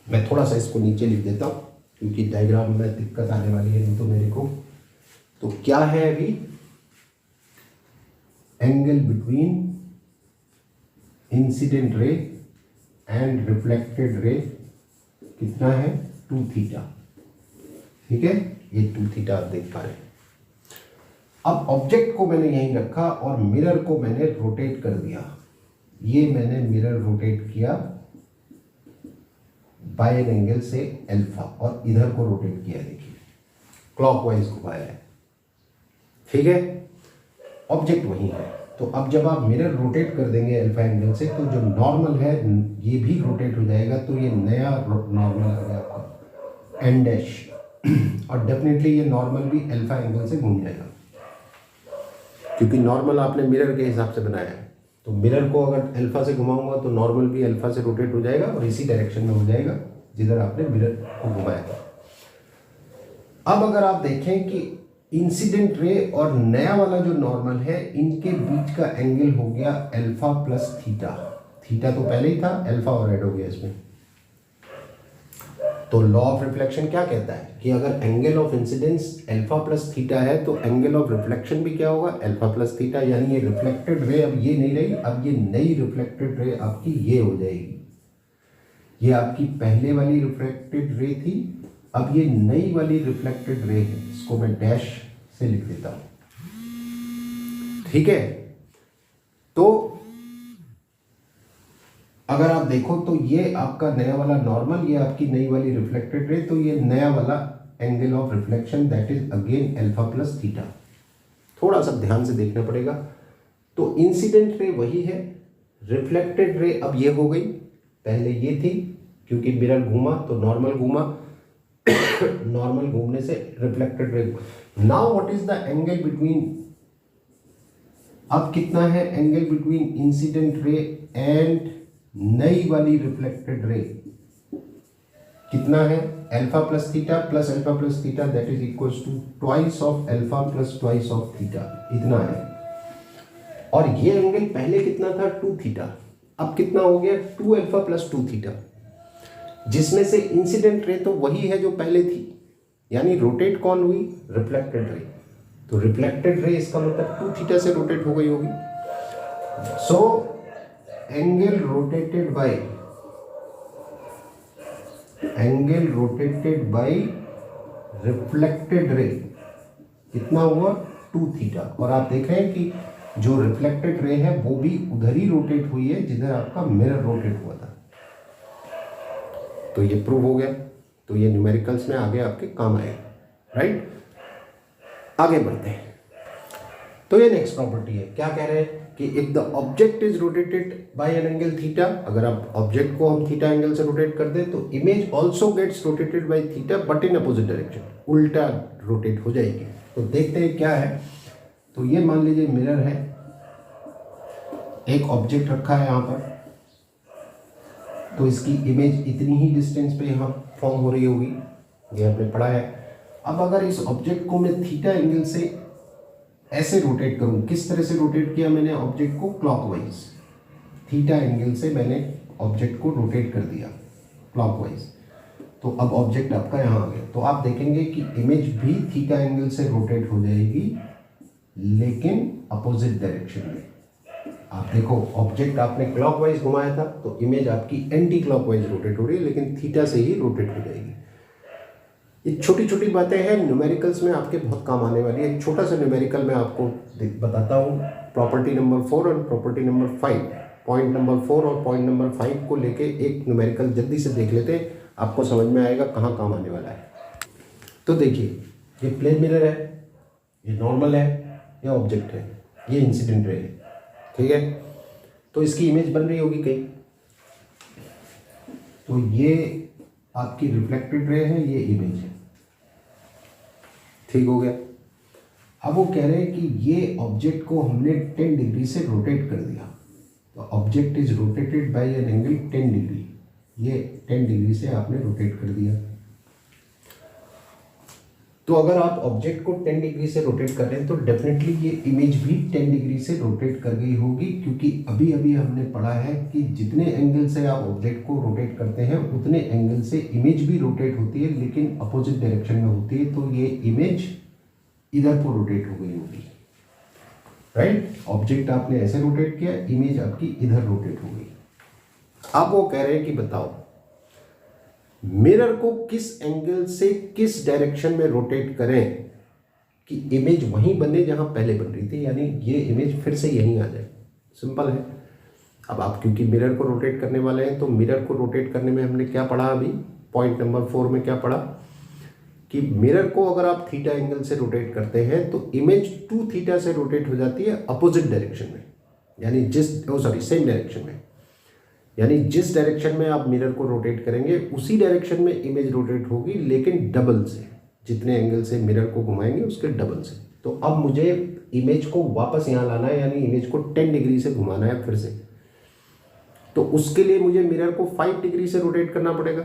मैं थोड़ा सा इसको नीचे लिख देता हूं क्योंकि डायग्राम में दिक्कत आने वाली है नहीं तो मेरे को। तो क्या है अभी? Angle between incident ray and reflected ray कितना है? 2 थीटा, ठीक है। ये 2 थीटा आप देख पा रहे हैं। अब ऑब्जेक्ट को मैंने यहीं रखा और मिरर को मैंने रोटेट कर दिया। ये मैंने मिरर रोटेट किया बाय एन एंगल से अल्फा और इधर को रोटेट किया, देखिए क्लॉकवाइज घुमाया है, ठीक है। ऑब्जेक्ट वही है। तो अब जब आप मिरर रोटेट कर देंगे अल्फा एंगल से तो जो नॉर्मल है ये भी रोटेट हो जाएगा, तो ये नया नॉर्मल आ गया आपका एन डैश और डेफिनेटली ये नॉर्मल भी अल्फा एंगल से घूम जाएगा क्योंकि नॉर्मल आपने मिरर के हिसाब से बनाया है। तो मिरर को अगर अल्फा से घुमाऊंगा तो नॉर्मल भी अल्फा से रोटेट हो जाएगा और इसी डायरेक्शन में हो जाएगा जिधर आपने मिरर को घुमाया था। अब अगर आप देखें कि इंसिडेंट रे और नया वाला जो नॉर्मल है इनके बीच का एंगल हो गया अल्फा प्लस थीटा। थीटा तो पहले ही था, अल्फा और ऐड हो गया इसमें। तो लॉ ऑफ रिफ्लेक्शन क्या कहता है कि अगर angle of incidence alpha plus theta है तो एंगल ऑफ रिफ्लेक्शन भी क्या होगा? Alpha plus theta. यानी ये रिफ्लेक्टेड रे अब ये नहीं रही, अब ये नई रिफ्लेक्टेड रे आपकी ये हो जाएगी। ये आपकी पहले वाली रिफ्लेक्टेड रे थी, अब ये नई वाली रिफ्लेक्टेड रे है। इसको मैं डैश से लिख देता हूं, ठीक है। तो अगर आप देखो तो ये आपका नया वाला नॉर्मल, ये आपकी नई वाली रिफ्लेक्टेड रे, तो ये नया वाला angle of reflection that is again alpha plus theta. थोड़ा सा ध्यान से देखना पड़ेगा। तो इंसिडेंट रे वही है, रिफ्लेक्टेड रे अब ये हो गई, पहले ये थी क्योंकि मिरर घूमा तो नॉर्मल घूमा, नॉर्मल घूमने से reflected ray. Now what is the angle between, अब कितना है angle between incident ray and नई वाली रिफ्लेक्टेड रे, कितना है? Alpha plus theta plus alpha plus theta that is equals to twice of alpha plus twice of theta, इतना है। और ये एंगल पहले कितना था? 2 थीटा, अब कितना हो गया? 2 अल्फा प्लस 2 थीटा, जिसमें से इंसिडेंट रे तो वही है जो पहले थी, यानी रोटेट कौन हुई? Reflected ray. तो रिफ्लेक्टेड रे इसका मतलब 2 थीटा से रोटेट हो गई होगी। So angle rotated bye reflected ray कितना हुआ? 2 थीटा। और आप देख रहे हैं कि जो रिफ्लेक्टेड रे है वो भी उधर ही रोटेट हुई है जिधर आपका मिरर रोटेट हुआ था। तो ये प्रूव हो गया। तो ये न्यूमेरिकल्स में आगे आपके काम आएगा, राइट। आगे बढ़ते हैं। तो ये नेक्स्ट प्रॉपर्टी है, क्या कह रहे हैं कि if the object is rotated by an angle theta, अगर आप ऑब्जेक्ट को हम थीटा एंगल से रोटेट कर दें तो image also gets rotated by theta but in opposite direction, उल्टा रोटेट हो जाएगी। तो देखते हैं क्या है। तो ये मान लीजिए मिरर है, एक ऑब्जेक्ट रखा है यहाँ पर, तो इसकी इमेज इतनी ही डिस्टेंस पे यहाँ फॉर्म हो रही होगी, ये आपने पढ़ा है। अब अगर इस ऑब्जेक्ट को मैं थीटा एंगल से ऐसे रोटेट करूं, किस तरह से रोटेट किया मैंने ऑब्जेक्ट को? क्लॉकवाइज, थीटा एंगल से मैंने ऑब्जेक्ट को रोटेट कर दिया क्लॉकवाइज। तो अब ऑब्जेक्ट आपका यहाँ आ गया, तो आप देखेंगे कि इमेज भी थीटा एंगल से रोटेट हो जाएगी लेकिन अपोजिट डायरेक्शन में। आप देखो ऑब्जेक्ट आपने क्लॉकवाइज घुमाया था तो इमेज आपकी एंटी क्लॉकवाइज रोटेट हो रही है, लेकिन थीटा से ही रोटेट हो जाएगी। ये छोटी छोटी बातें हैं, न्यूमेरिकल्स में आपके बहुत काम आने वाली है। एक छोटा सा न्यूमेरिकल मैं आपको बताता हूँ, प्रॉपर्टी नंबर 4 और प्रॉपर्टी नंबर 5, पॉइंट नंबर 4 और पॉइंट नंबर 5 को लेके एक न्यूमेरिकल जल्दी से देख लेते हैं, आपको समझ में आएगा कहाँ काम आने वाला है। तो देखिए, ये प्लेन मिरर है, ये नॉर्मल है, ये ऑब्जेक्ट है, ये इंसिडेंट रे है, ठीक है। तो इसकी इमेज बन रही होगी कहीं, तो ये आपकी रिफ्लेक्टेड रे है, ये इमेज है, ठीक हो गया। अब वो कह रहे हैं कि ये ऑब्जेक्ट को हमने 10 डिग्री से रोटेट कर दिया, तो object is rotated by an angle 10 degree, ये 10 डिग्री से आपने रोटेट कर दिया। तो अगर आप ऑब्जेक्ट को 10 डिग्री से रोटेट कर रहे हैं तो डेफिनेटली ये इमेज भी 10 डिग्री से रोटेट कर गई होगी, क्योंकि अभी अभी हमने पढ़ा है कि जितने एंगल से आप ऑब्जेक्ट को रोटेट करते हैं उतने एंगल से इमेज भी रोटेट होती है, लेकिन अपोजिट डायरेक्शन में होती है। तो ये इमेज इधर को रोटेट हो गई होगी, राइट। ऑब्जेक्ट आपने ऐसे रोटेट किया, इमेज आपकी इधर रोटेट हो गई। अब वो कह रहे हैं कि बताओ मिरर को किस एंगल से किस डायरेक्शन में रोटेट करें कि इमेज वहीं बने जहां पहले बन रही थी, यानी ये इमेज फिर से यहीं आ जाए। सिंपल है। अब आप क्योंकि मिरर को रोटेट करने वाले हैं, तो मिरर को रोटेट करने में हमने क्या पढ़ा अभी, पॉइंट नंबर 4 में क्या पढ़ा कि मिरर को अगर आप थीटा एंगल से रोटेट करते हैं तो इमेज 2 थीटा से रोटेट हो जाती है अपोजिट डायरेक्शन में, यानी सेम डायरेक्शन में। यानी जिस डायरेक्शन में आप मिरर को रोटेट करेंगे उसी डायरेक्शन में इमेज रोटेट होगी, लेकिन डबल से, जितने एंगल से मिरर को घुमाएंगे उसके डबल से। तो अब मुझे इमेज को वापस यहाँ लाना है, यानी इमेज को 10 डिग्री से घुमाना है फिर से। तो उसके लिए मुझे मिरर को 5 डिग्री से रोटेट करना पड़ेगा,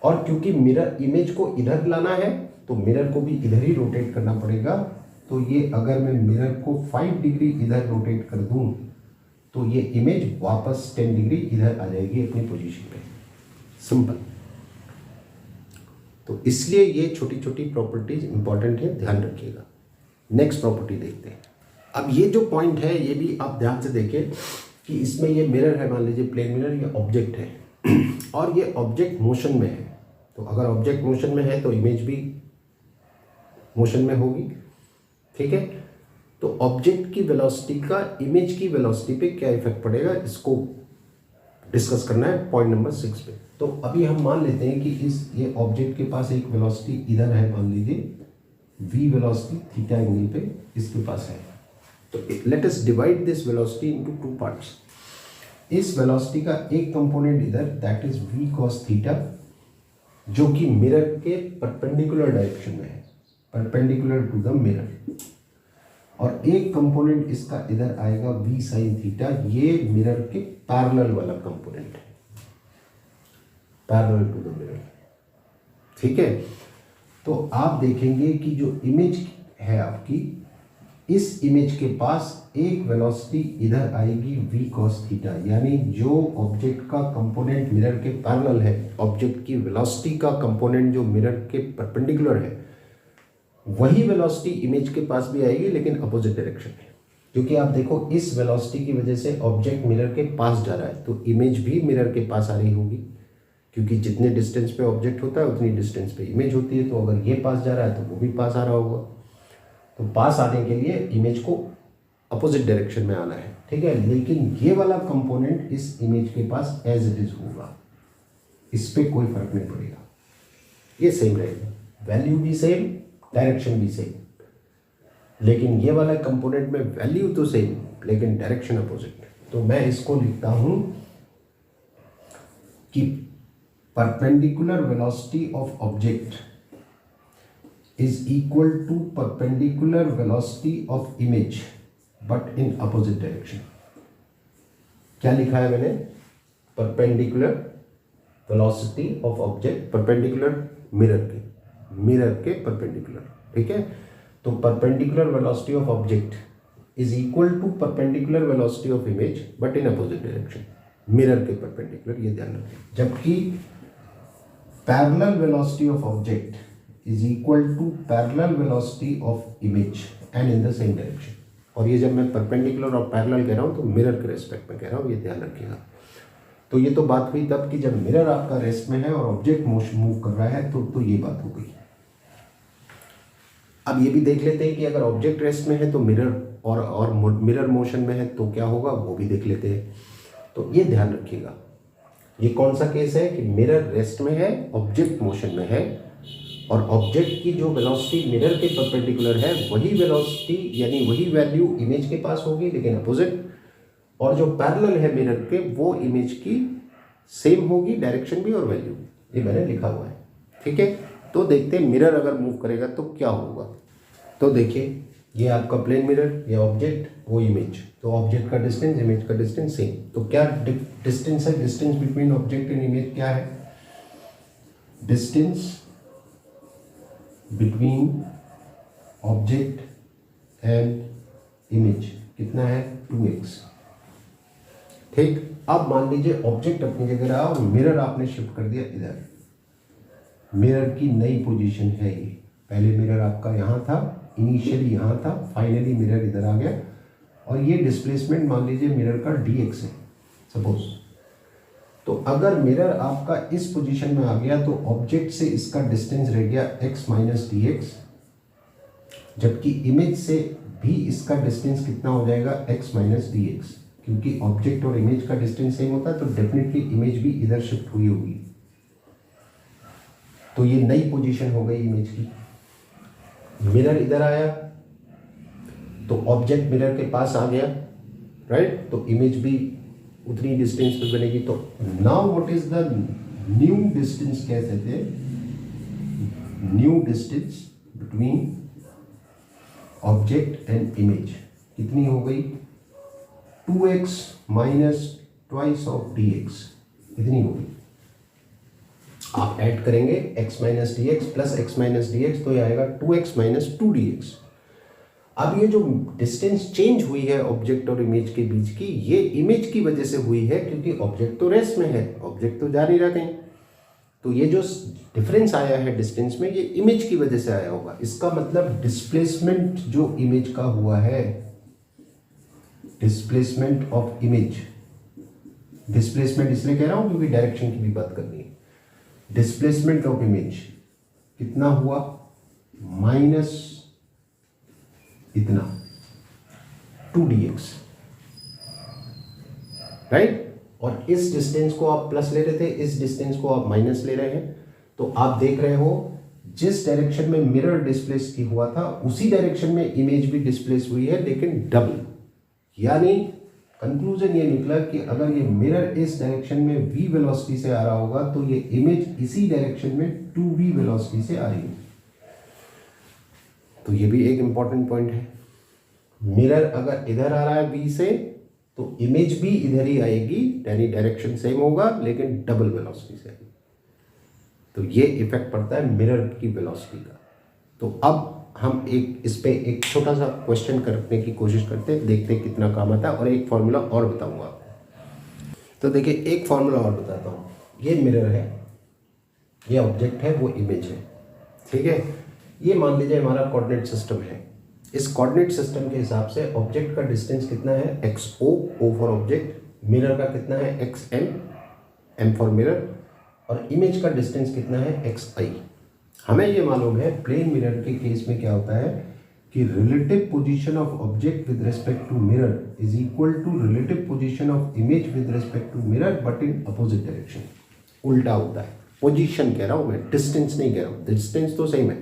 और क्योंकि मिरर इमेज को इधर लाना है तो मिरर को भी इधर ही रोटेट करना पड़ेगा। तो ये अगर मैं मिरर को 5 डिग्री इधर रोटेट कर दूं तो ये इमेज वापस 10 डिग्री इधर आ जाएगी अपनी पोजीशन पे। सिंपल। तो इसलिए ये छोटी छोटी प्रॉपर्टीज इंपॉर्टेंट है, ध्यान रखिएगा। नेक्स्ट प्रॉपर्टी देखते हैं। अब ये जो पॉइंट है ये भी आप ध्यान से देखें कि इसमें ये मिरर है, मान लीजिए प्लेन मिरर, ये ऑब्जेक्ट है और ये ऑब्जेक्ट मोशन में है। तो अगर ऑब्जेक्ट मोशन में है तो इमेज भी मोशन में होगी, ठीक है। तो ऑब्जेक्ट की वेलोसिटी का इमेज की वेलोसिटी पे क्या इफेक्ट पड़ेगा, इसको डिस्कस करना है पॉइंट नंबर 6 पे। तो अभी हम मान लेते हैं कि ये ऑब्जेक्ट के पास एक वेलोसिटी इधर है, मान लीजिए v वेलोसिटी थीटा एंगल पे इसके पास है। तो let us divide this velocity into two parts. इस वेलोसिटी का एक कंपोनेंट इधर, that is v cos theta, जो कि मिरर के परपेंडिकुलर डायरेक्शन में है, परपेंडिकुलर टू द मिरर। और एक कंपोनेंट इसका इधर आएगा v sin थीटा, ये मिरर के पैरेलल वाला कंपोनेंट है, पैरेलल टू द मिरर। ठीक है, तो आप देखेंगे कि जो इमेज है आपकी, इस इमेज के पास एक वेलोसिटी इधर आएगी v cos थीटा, यानी जो ऑब्जेक्ट का कंपोनेंट मिरर के पैरेलल है, ऑब्जेक्ट की वेलोसिटी का कंपोनेंट जो मिरर के परपेंडिकुलर है, वही वेलोसिटी इमेज के पास भी आएगी, लेकिन अपोजिट डायरेक्शन में। क्योंकि आप देखो इस वेलोसिटी की वजह से ऑब्जेक्ट मिरर के पास जा रहा है, तो इमेज भी मिरर के पास आ रही होगी, क्योंकि जितने डिस्टेंस पे ऑब्जेक्ट होता है उतनी डिस्टेंस पे इमेज होती है। तो अगर ये पास जा रहा है तो वो भी पास आ रहा होगा। तो पास आने के लिए इमेज को अपोजिट डायरेक्शन में आना है, ठीक है। लेकिन ये वाला कंपोनेंट इस इमेज के पास एज इट इज होगा, इस पर कोई फर्क नहीं पड़ेगा, ये सेम रहेगा, वैल्यू भी सेम, डायरेक्शन भी सेम। लेकिन ये वाला कंपोनेंट में वैल्यू तो सेम, लेकिन डायरेक्शन अपोजिट। तो मैं इसको लिखता हूं कि perpendicular velocity of object is equal to perpendicular velocity of image but in opposite direction। क्या लिखा है मैंने, perpendicular velocity of object, perpendicular mirror के perpendicular, ठीक है। तो perpendicular velocity of object is equal to perpendicular velocity of image but in opposite direction, mirror के perpendicular, ये ध्यान रखें। जबकि parallel velocity of object is equal to parallel velocity of image and in the same direction। और ये जब मैं परपेंडिकुलर और पैरेलल कह रहा हूँ तो मिरर के रेस्पेक्ट में कह रहा हूँ, ये ध्यान रखिएगा। तो ये तो बात हुई तब कि जब मिरर आपका रेस्ट में है और ऑब्जेक्ट मोशन मूव कर रहा है, तो ये बात हो गई। अब ये भी देख लेते हैं कि अगर ऑब्जेक्ट रेस्ट में है तो मिरर और मिरर मोशन में है तो क्या होगा, वो भी देख लेते हैं। तो ये ध्यान रखिएगा, ये कौन सा केस है कि मिरर रेस्ट में है, ऑब्जेक्ट मोशन में है, और ऑब्जेक्ट की जो वेलोसिटी मिरर के परपेंडिकुलर है वही वेलोसिटी यानी वही वैल्यू इमेज के पास होगी, लेकिन अपोजिट। और जो पैरेलल है मिरर के वो इमेज की सेम होगी, डायरेक्शन भी और वैल्यू, ये मैंने लिखा हुआ है, ठीक है। तो देखते हैं मिरर अगर मूव करेगा तो क्या होगा। तो देखिए ये आपका प्लेन मिरर, ये ऑब्जेक्ट, वो इमेज। तो ऑब्जेक्ट का डिस्टेंस, इमेज का डिस्टेंस सेम। तो क्या डिस्टेंस है, distance between object and image क्या है, distance between object and image कितना है, 2x, ठीक। अब मान लीजिए ऑब्जेक्ट अपनी जगह रहा और मिरर आपने शिफ्ट कर दिया इधर। मिरर की नई पोजीशन है ये, पहले मिरर आपका यहाँ था, इनिशियली यहाँ था, फाइनली मिरर इधर आ गया। और ये डिस्प्लेसमेंट मान लीजिए मिरर का dx है सपोज। तो अगर मिरर आपका इस पोजीशन में आ गया तो ऑब्जेक्ट से इसका डिस्टेंस रह गया x माइनस dx, जबकि इमेज से भी इसका डिस्टेंस कितना हो जाएगा, x माइनस dx। क्योंकि ऑब्जेक्ट और इमेज का डिस्टेंस सेम होता है तो डेफिनेटली इमेज भी इधर शिफ्ट हुई होगी। तो ये नई पोजीशन हो गई इमेज की। मिरर इधर आया तो ऑब्जेक्ट मिरर के पास आ गया, राइट। तो इमेज भी उतनी डिस्टेंस पे बनेगी। तो now what is the new distance, कह सकते हैं new distance between object and image कितनी हो गई, 2x minus twice of dx, इतनी होगी। आप ऐड करेंगे x minus D x plus x minus D x, तो ये आएगा 2x माइनस 2dx। अब ये जो डिस्टेंस चेंज हुई है ऑब्जेक्ट और इमेज के बीच की, ये इमेज की वजह से हुई है, क्योंकि ऑब्जेक्ट तो रेस्ट में है, ऑब्जेक्ट तो जा नहीं रहा कहीं। तो ये जो डिफरेंस आया है डिस्टेंस में, ये इमेज की वजह से आया होगा। इसका मतलब डिस्प्लेसमेंट जो इमेज का हुआ है, डिस्प्लेसमेंट ऑफ इमेज, डिस्प्लेसमेंट इसलिए कह रहा हूं क्योंकि डायरेक्शन की भी बात करनी है। डिस्प्लेसमेंट ऑफ इमेज कितना हुआ, माइनस इतना, 2dx, राइट। और इस डिस्टेंस को आप प्लस ले रहे थे, इस डिस्टेंस को आप माइनस ले रहे हैं, तो आप देख रहे हो जिस डायरेक्शन में मिरर डिस्प्लेस की हुआ था उसी डायरेक्शन में इमेज भी डिस्प्लेस हुई है, लेकिन डबल। यानी कंक्लूजन ये निकला कि अगर ये मिरर इस डायरेक्शन में v वेलोसिटी से आ रहा होगा तो ये इमेज इसी डायरेक्शन में 2v वेलोसिटी से आ रही है। तो ये भी एक इंपॉर्टेंट पॉइंट है। मिरर अगर इधर आ रहा है v से तो इमेज भी इधर ही आएगी, यानी डायरेक्शन सेम होगा लेकिन डबल वेलोसिटी से आएगी। तो ये इफेक्ट पड़ता है मिरर की वेलोसिटी का। तो अब हम इस पे एक छोटा सा क्वेश्चन करने की कोशिश करते हैं, देखते हैं कितना काम आता है, और एक फॉर्मूला और बताऊंगा आपको। तो देखिए एक फॉर्मूला और बताता हूँ। ये मिरर है, ये ऑब्जेक्ट है, वो इमेज है, ठीक है। ये मान लीजिए हमारा कोऑर्डिनेट सिस्टम है। इस कोऑर्डिनेट सिस्टम के हिसाब से ऑब्जेक्ट का डिस्टेंस कितना है, XO, O for object, mirror का कितना है XM, M फॉर मिरर, और इमेज का डिस्टेंस कितना है XI। हमें ये मालूम है प्लेन मिरर के केस में क्या होता है कि relative position of object with respect to mirror is equal to relative position of image with respect to mirror but in opposite direction. उल्टा होता है। पोजीशन कह रहा हूँ मैं, डिस्टेंस नहीं कह रहा हूँ। डिस्टेंस तो सेम है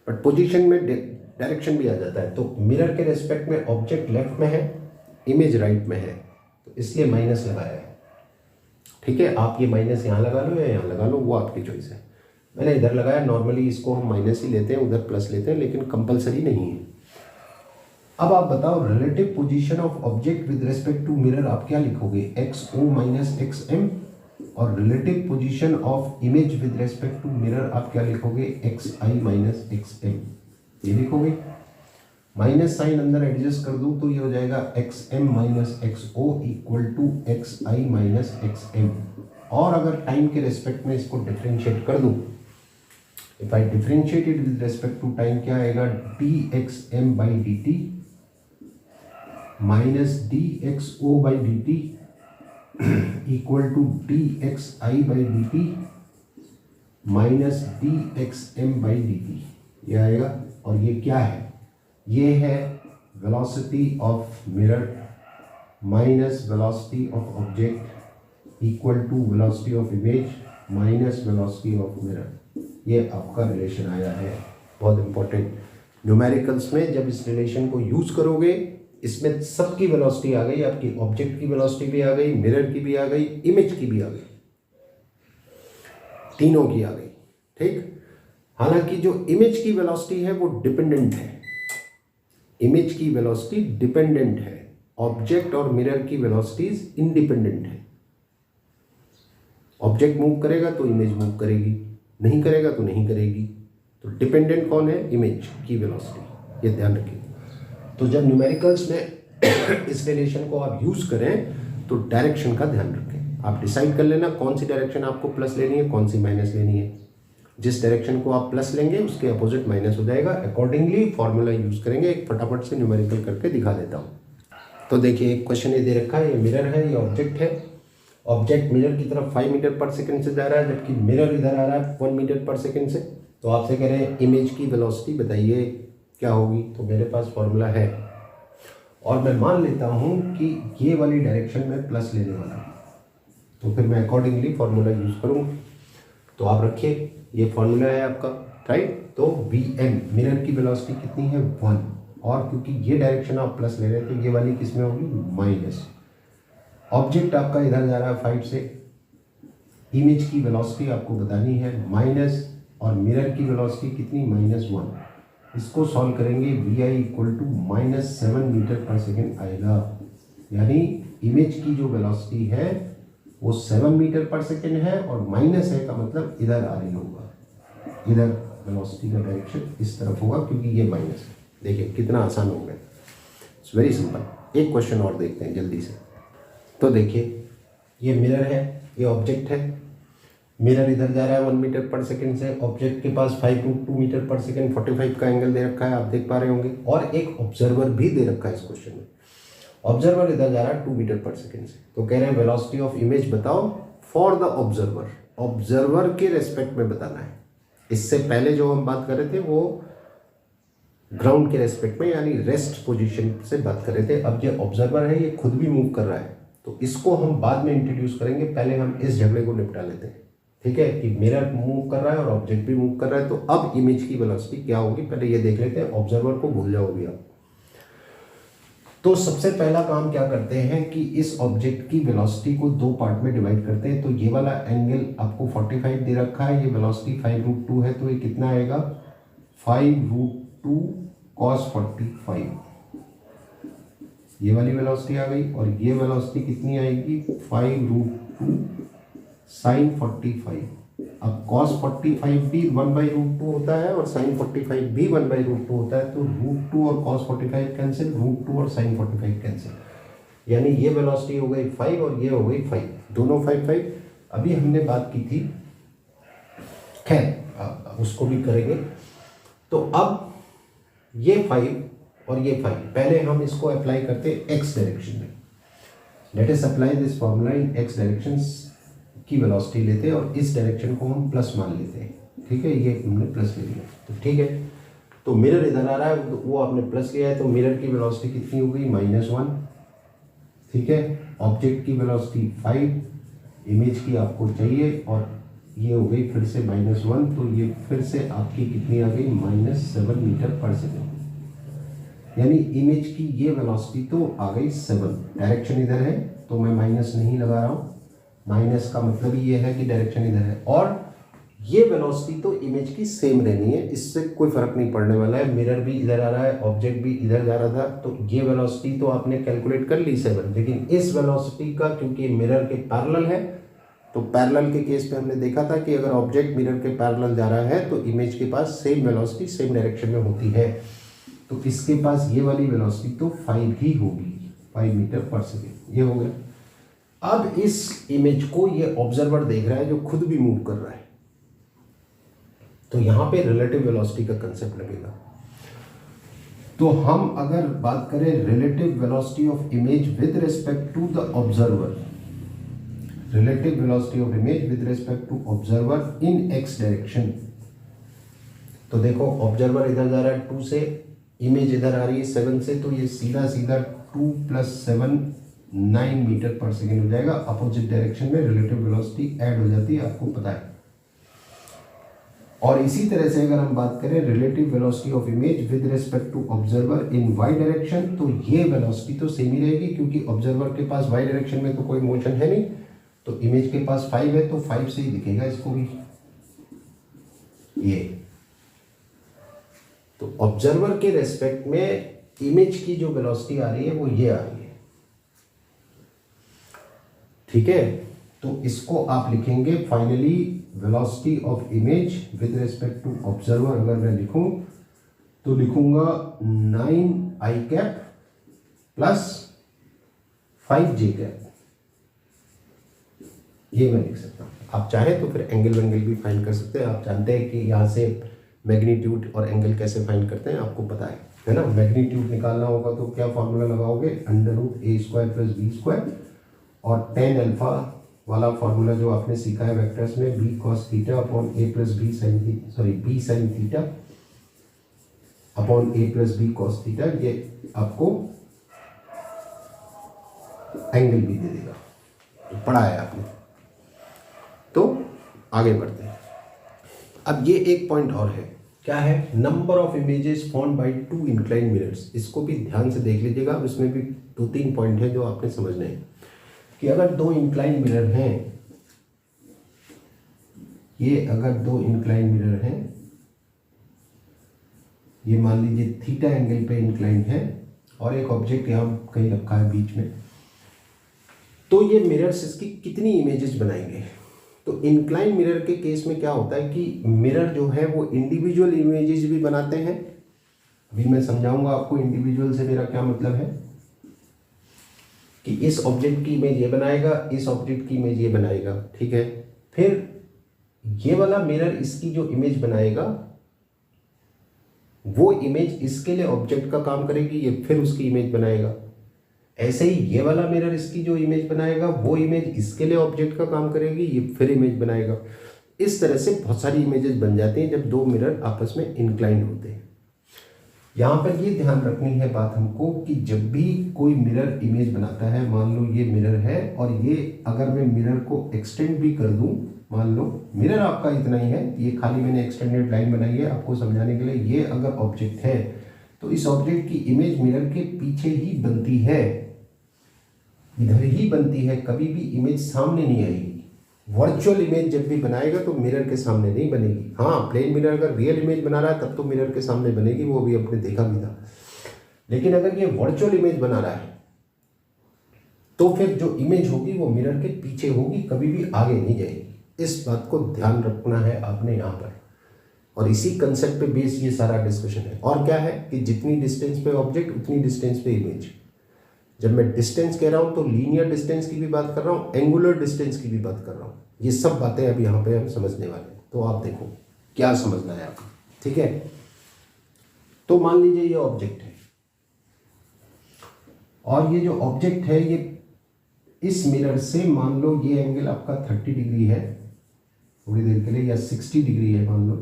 बट पोजीशन में डायरेक्शन भी आ जाता है। तो मिरर के रिस्पेक्ट में ऑब्जेक्ट लेफ्ट में है, इमेज राइट में है, तो इसलिए माइनस लगाया है, ठीक है। आप ये माइनस यहाँ लगा लो या यहाँ लगा लो, वो आपकी चॉइस है। मैंने इधर लगाया, नॉर्मली इसको हम माइनस ही लेते हैं, उधर प्लस लेते हैं, लेकिन कंपलसरी नहीं है। अब आप बताओ relative position of object with respect to mirror आप क्या लिखोगे, XO माइनस XM, और relative position of image with respect to mirror आप क्या लिखोगे, XI माइनस XM, ये लिखोगे। माइनस साइन अंदर एडजस्ट कर दूं तो ये हो जाएगा XM minus XO equal to XI minus XM। और अगर टाइम के रेस्पेक्ट में इसको डिफरेंशिएट कर दूं, if I differentiate it with respect to time, क्या आएगा, dxm by dt minus dxo by dt equal to dxi by dt minus dxm by dt, ये आएगा। और ये क्या है, ये है velocity of mirror minus velocity of object equal to velocity of image minus velocity of mirror. ये आपका रिलेशन आया है, बहुत इंपॉर्टेंट। न्यूमेरिकल्स में जब इस रिलेशन को यूज़ करोगे, इसमें सबकी वेलोसिटी आ गई, आपकी ऑब्जेक्ट की वेलोसिटी भी आ गई, मिरर की भी आ गई, इमेज की भी आ गई, तीनों की आ गई, ठीक। हालांकि जो इमेज की वेलोसिटी है वो डिपेंडेंट है, इमेज की वेलोसिटी डिपेंडेंट है, ऑब्जेक्ट और मिरर की वेलोसिटीज इंडिपेंडेंट है। ऑब्जेक्ट मूव करेगा तो इमेज मूव करेगी, नहीं करेगा तो नहीं करेगी। तो डिपेंडेंट कौन है, इमेज की वेलोसिटी, ये ध्यान रखिए। तो जब न्यूमेरिकल्स में इस रिलेशन को आप यूज करें तो डायरेक्शन का ध्यान रखें। आप डिसाइड कर लेना कौन सी डायरेक्शन आपको प्लस लेनी है, कौन सी माइनस लेनी है। जिस डायरेक्शन को आप प्लस लेंगे उसके अपोजिट माइनस हो जाएगा। अकॉर्डिंगली फॉर्मूला यूज करेंगे। एक फटाफट से न्यूमेरिकल करके दिखा देता हूँ। तो देखिए एक क्वेश्चन ये दे रखा है, ये मिरर है, ये ऑब्जेक्ट है। ऑब्जेक्ट मिरर की तरफ 5 मीटर पर सेकंड से जा रहा है, जबकि मिरर इधर आ रहा है 1 मीटर पर सेकंड से। तो आपसे कह रहे हैं इमेज की वेलोसिटी बताइए क्या होगी। तो मेरे पास फॉर्मूला है और मैं मान लेता हूँ कि ये वाली डायरेक्शन में प्लस लेने वाला हूँ, तो फिर मैं अकॉर्डिंगली फॉर्मूला यूज़ करूँगा। तो आप रखिए, ये फॉर्मूला है आपका, राइट। तो Vm मिरर की वेलोसिटी कितनी है 1, और क्योंकि ये डायरेक्शन आप प्लस ले रहे हैं तो ये वाली किस में होगी माइनस। ऑब्जेक्ट आपका इधर जा रहा है 5 से, इमेज की वेलोसिटी आपको बतानी है माइनस, और मिरर की वेलोसिटी कितनी -1। इसको सॉल्व करेंगे, Vi इक्वल टू -7 मीटर पर सेकेंड आएगा। यानी इमेज की जो वेलोसिटी है वो 7 मीटर पर सेकेंड है, और माइनस है का मतलब इधर आ रही होगा, इधर वेलोसिटी का डायरेक्शन इस तरफ होगा क्योंकि ये माइनस है। देखिए कितना आसान हो गया, इट्स वेरी सिंपल। एक क्वेश्चन और देखते हैं जल्दी से। तो देखिए ये मिरर है, ये ऑब्जेक्ट है। मिरर इधर जा रहा है 1 मीटर पर सेकंड से, ऑब्जेक्ट के पास 5 मीटर पर सेकंड 45 का एंगल दे रखा है, आप देख पा रहे होंगे। और एक ऑब्जर्वर भी दे रखा है इस क्वेश्चन में। ऑब्जर्वर इधर जा रहा है 2 मीटर पर सेकंड से। तो कह रहे हैं वेलोसिटी ऑफ इमेज बताओ फॉर द ऑब्जर्वर। ऑब्जर्वर के रेस्पेक्ट में बताना है। इससे पहले जो हम बात कर रहे थे वो ग्राउंड के रेस्पेक्ट में, यानी रेस्ट पोजीशन से बात कर रहे थे। अब ये ऑब्जर्वर है, ये खुद भी मूव कर रहा है, तो इसको हम बाद में इंट्रोड्यूस करेंगे, पहले हम इस झगड़े को निपटा लेते हैं। ठीक है, कि मिरर मूव कर रहा है और ऑब्जेक्ट भी मूव कर रहा है, तो अब इमेज की वेलोसिटी क्या होगी पहले ये देख लेते हैं। ऑब्जर्वर को भूल जाओगे आप। तो सबसे पहला काम क्या करते हैं कि इस ऑब्जेक्ट की वेलोसिटी को दो पार्ट में डिवाइड करते हैं। तो ये वाला एंगल आपको 45 दे रखा है, ये वेलोसिटी 5√2 है, तो ये कितना आएगा 5√2 cos 45। ये वाली वेलोसिटी आ गई, और ये वेलोसिटी कितनी आएगी 5√2 sin 45। अब cos 45 भी 1/√2 होता है और sin 45 भी 1/√2 होता है, तो √2 और cos 45 कैंसिल, √2 और sin 45 कैंसिल, यानी ये वेलोसिटी हो गई 5 और ये हो गई 5, दोनों 5 अभी हमने बात की थी, खैर उसको भी करेंगे। तो अब ये 5 और ये 5, पहले हम इसको अप्लाई करते हैं x डायरेक्शन में। Let us apply this formula in x direction की वेलोसिटी लेते हैं और इस डायरेक्शन को हम प्लस मान लेते हैं। ठीक है, ये हमने प्लस ले लिया, तो ठीक है, तो मिरर इधर आ रहा है, तो वो आपने प्लस लिया है, तो मिरर की वेलोसिटी कितनी हो गई -1। ठीक है, ऑब्जेक्ट की वेलोसिटी 5, इमेज की आपको चाहिए, और ये हो गई फिर से -1, तो ये फिर से आपकी कितनी आ गई -7 मीटर पर सेकेंड, यानी इमेज की ये वेलोसिटी तो आ गई 7। डायरेक्शन इधर है तो मैं माइनस नहीं लगा रहा हूँ, माइनस का मतलब ये है कि डायरेक्शन इधर है, और ये वेलोसिटी तो इमेज की सेम रहनी है, इससे कोई फर्क नहीं पड़ने वाला है। मिरर भी इधर आ रहा है, ऑब्जेक्ट भी इधर जा रहा था, तो ये वेलोसिटी तो आपने कैलकुलेट कर ली 7, लेकिन इस वेलोसिटी का क्योंकि मिरर के पैरेलल है, तो पैरेलल के केस में हमने देखा था कि अगर ऑब्जेक्ट मिरर के पैरेलल जा रहा है तो इमेज के पास सेम वेलोसिटी सेम डायरेक्शन में होती है, तो इसके पास ये वाली वेलोसिटी तो 5 ही होगी, 5 मीटर पर सेकेंड, ये हो गया। अब इस इमेज को ये ऑब्जर्वर देख रहा है जो खुद भी मूव कर रहा है, तो यहां पे रिलेटिव वेलोसिटी का कंसेप्ट लगेगा। तो हम अगर बात करें relative velocity of image with respect to the observer, relative velocity of image with respect to observer in x direction, तो देखो ऑब्जर्वर इधर जा रहा है 2 से, इमेज इधर आ रही है 7 से, तो ये सीधा सीधा 2 + 7 9 मीटर पर सेकेंड हो जाएगा। अपोजिट डायरेक्शन में रिलेटिव वेलोसिटी ऐड हो जाती है, आपको पता है। और इसी तरह से अगर हम बात करें relative velocity of image with respect to observer in y direction, तो ये वेलोसिटी तो सेम ही रहेगी, क्योंकि ऑब्जर्वर के पास y डायरेक्शन में तो कोई मोशन है नहीं, तो इमेज के पास 5 है, तो 5 से ही दिखेगा इसको भी ये। तो ऑब्जर्वर के रेस्पेक्ट में इमेज की जो वेलोसिटी आ रही है वो ये आ रही है। ठीक है, तो इसको आप लिखेंगे finally velocity of image with respect to observer, अगर मैं लिखूं तो लिखूंगा 9i cap plus 5j cap, ये मैं लिख सकता हूँ। आप चाहे तो फिर एंगल वेंगल भी फाइंड कर सकते हैं, आप जानते हैं कि यहाँ से मैग्नीट्यूड और एंगल कैसे फाइंड करते हैं, आपको पता है ना। मैग्नीट्यूड निकालना होगा तो क्या फॉर्मूला लगाओगे, √a² + b², और tan अल्फा वाला फॉर्मूला जो आपने सीखा है वेक्टर्स में, b cos θ upon a + b sin b sin θ upon a + b cos θ, ये आपको एंगल भी दे देगा, तो पढ़ा है आपने। तो आगे बढ़ते हैं। अब ये एक पॉइंट और है, क्या है, number of images found by 2 incline mirrors, इसको भी ध्यान से देख लीजिएगा। इसमें भी 2-3 पॉइंट है जो आपने समझने हैं कि अगर 2 इंक्लाइन मिरर हैं, ये अगर 2 इंक्लाइन मिरर हैं, ये मान लीजिए थीटा एंगल पे इंक्लाइन है और एक ऑब्जेक्ट यहाँ कहीं रखा है बीच में, तो ये मिरर्स इसकी कितनी इमेजेस बनाएंगे। तो इंक्लाइन मिरर के केस में क्या होता है कि मिरर जो है वो इंडिविजुअल इमेजेस भी बनाते हैं। अभी मैं समझाऊंगा आपको इंडिविजुअल से मेरा क्या मतलब है, कि इस ऑब्जेक्ट की इमेज ये बनाएगा, इस ऑब्जेक्ट की इमेज ये बनाएगा, ठीक है। फिर ये वाला मिरर इसकी जो इमेज बनाएगा वो इमेज इसके लिए ऑब्जेक्ट का काम करेगी, ये फिर उसकी इमेज बनाएगा। ऐसे ही ये वाला मिरर इसकी जो इमेज बनाएगा वो इमेज इसके लिए ऑब्जेक्ट का काम करेगी, ये फिर इमेज बनाएगा। इस तरह से बहुत सारी इमेजेस बन जाती हैं जब 2 मिरर आपस में इंक्लाइन होते हैं। यहाँ पर ये ध्यान रखनी है बात हमको कि जब भी कोई मिरर इमेज बनाता है, मान लो ये मिरर है और ये अगर मैं मिरर को एक्सटेंड भी कर दूं, मान लो मिरर आपका इतना ही है, ये खाली मैंने एक्सटेंडेड लाइन बनाई है आपको समझाने के लिए। ये अगर ऑब्जेक्ट है तो इस ऑब्जेक्ट की इमेज मिरर के पीछे ही बनती है, इधर ही बनती है, कभी भी इमेज सामने नहीं आएगी। वर्चुअल इमेज जब भी बनाएगा तो मिरर के सामने नहीं बनेगी। हाँ, प्लेन मिरर अगर रियल इमेज बना रहा है तब तो मिरर के सामने बनेगी, वो भी अपने देखा भी था। लेकिन अगर ये वर्चुअल इमेज बना रहा है तो फिर जो इमेज होगी वो मिरर के पीछे होगी, कभी भी आगे नहीं जाएगी। इस बात को ध्यान रखना है आपने यहाँ पर, और इसी कंसेप्ट पे बेस ये सारा डिस्कशन है। और क्या है कि जितनी डिस्टेंस पे ऑब्जेक्ट उतनी डिस्टेंस पे इमेज। जब मैं डिस्टेंस कह रहा हूँ तो लीनियर डिस्टेंस की भी बात कर रहा हूँ, एंगुलर डिस्टेंस की भी बात कर रहा हूँ। ये सब बातें अब यहाँ पे हम समझने वाले हैं, तो आप देखो क्या समझना है आपको, ठीक है। तो मान लीजिए ये ऑब्जेक्ट है और ये जो ऑब्जेक्ट है ये इस मिरर से, मान लो ये एंगल आपका 30 डिग्री है थोड़ी देर के लिए, या 60 डिग्री है, मान लो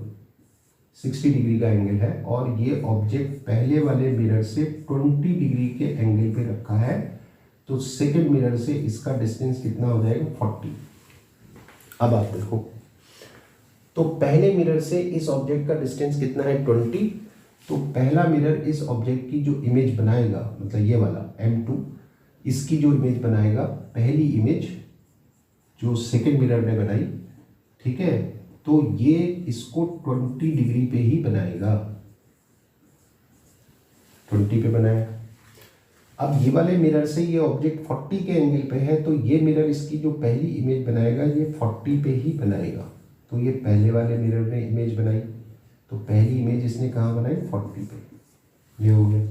60 डिग्री का एंगल है, और ये ऑब्जेक्ट पहले वाले मिरर से 20 डिग्री के एंगल पे रखा है, तो सेकंड मिरर से इसका डिस्टेंस कितना हो जाएगा 40। अब आप देखो, तो पहले मिरर से इस ऑब्जेक्ट का डिस्टेंस कितना है 20, तो पहला मिरर इस ऑब्जेक्ट की जो इमेज बनाएगा, मतलब ये वाला M2, इसकी जो इमेज बनाएगा, पहली इमेज जो सेकंड मिरर ने बनाई, ठीक है, तो ये इसको 20 डिग्री पे ही बनाएगा, 20 पे बनाया। अब ये वाले मिरर से ये ऑब्जेक्ट 40 के एंगल पे है, तो ये मिरर इसकी जो पहली इमेज बनाएगा ये 40 पे ही बनाएगा। तो ये पहले वाले मिरर ने इमेज बनाई, तो पहली इमेज इसने कहाँ बनाई 40 पे, ये हो गया।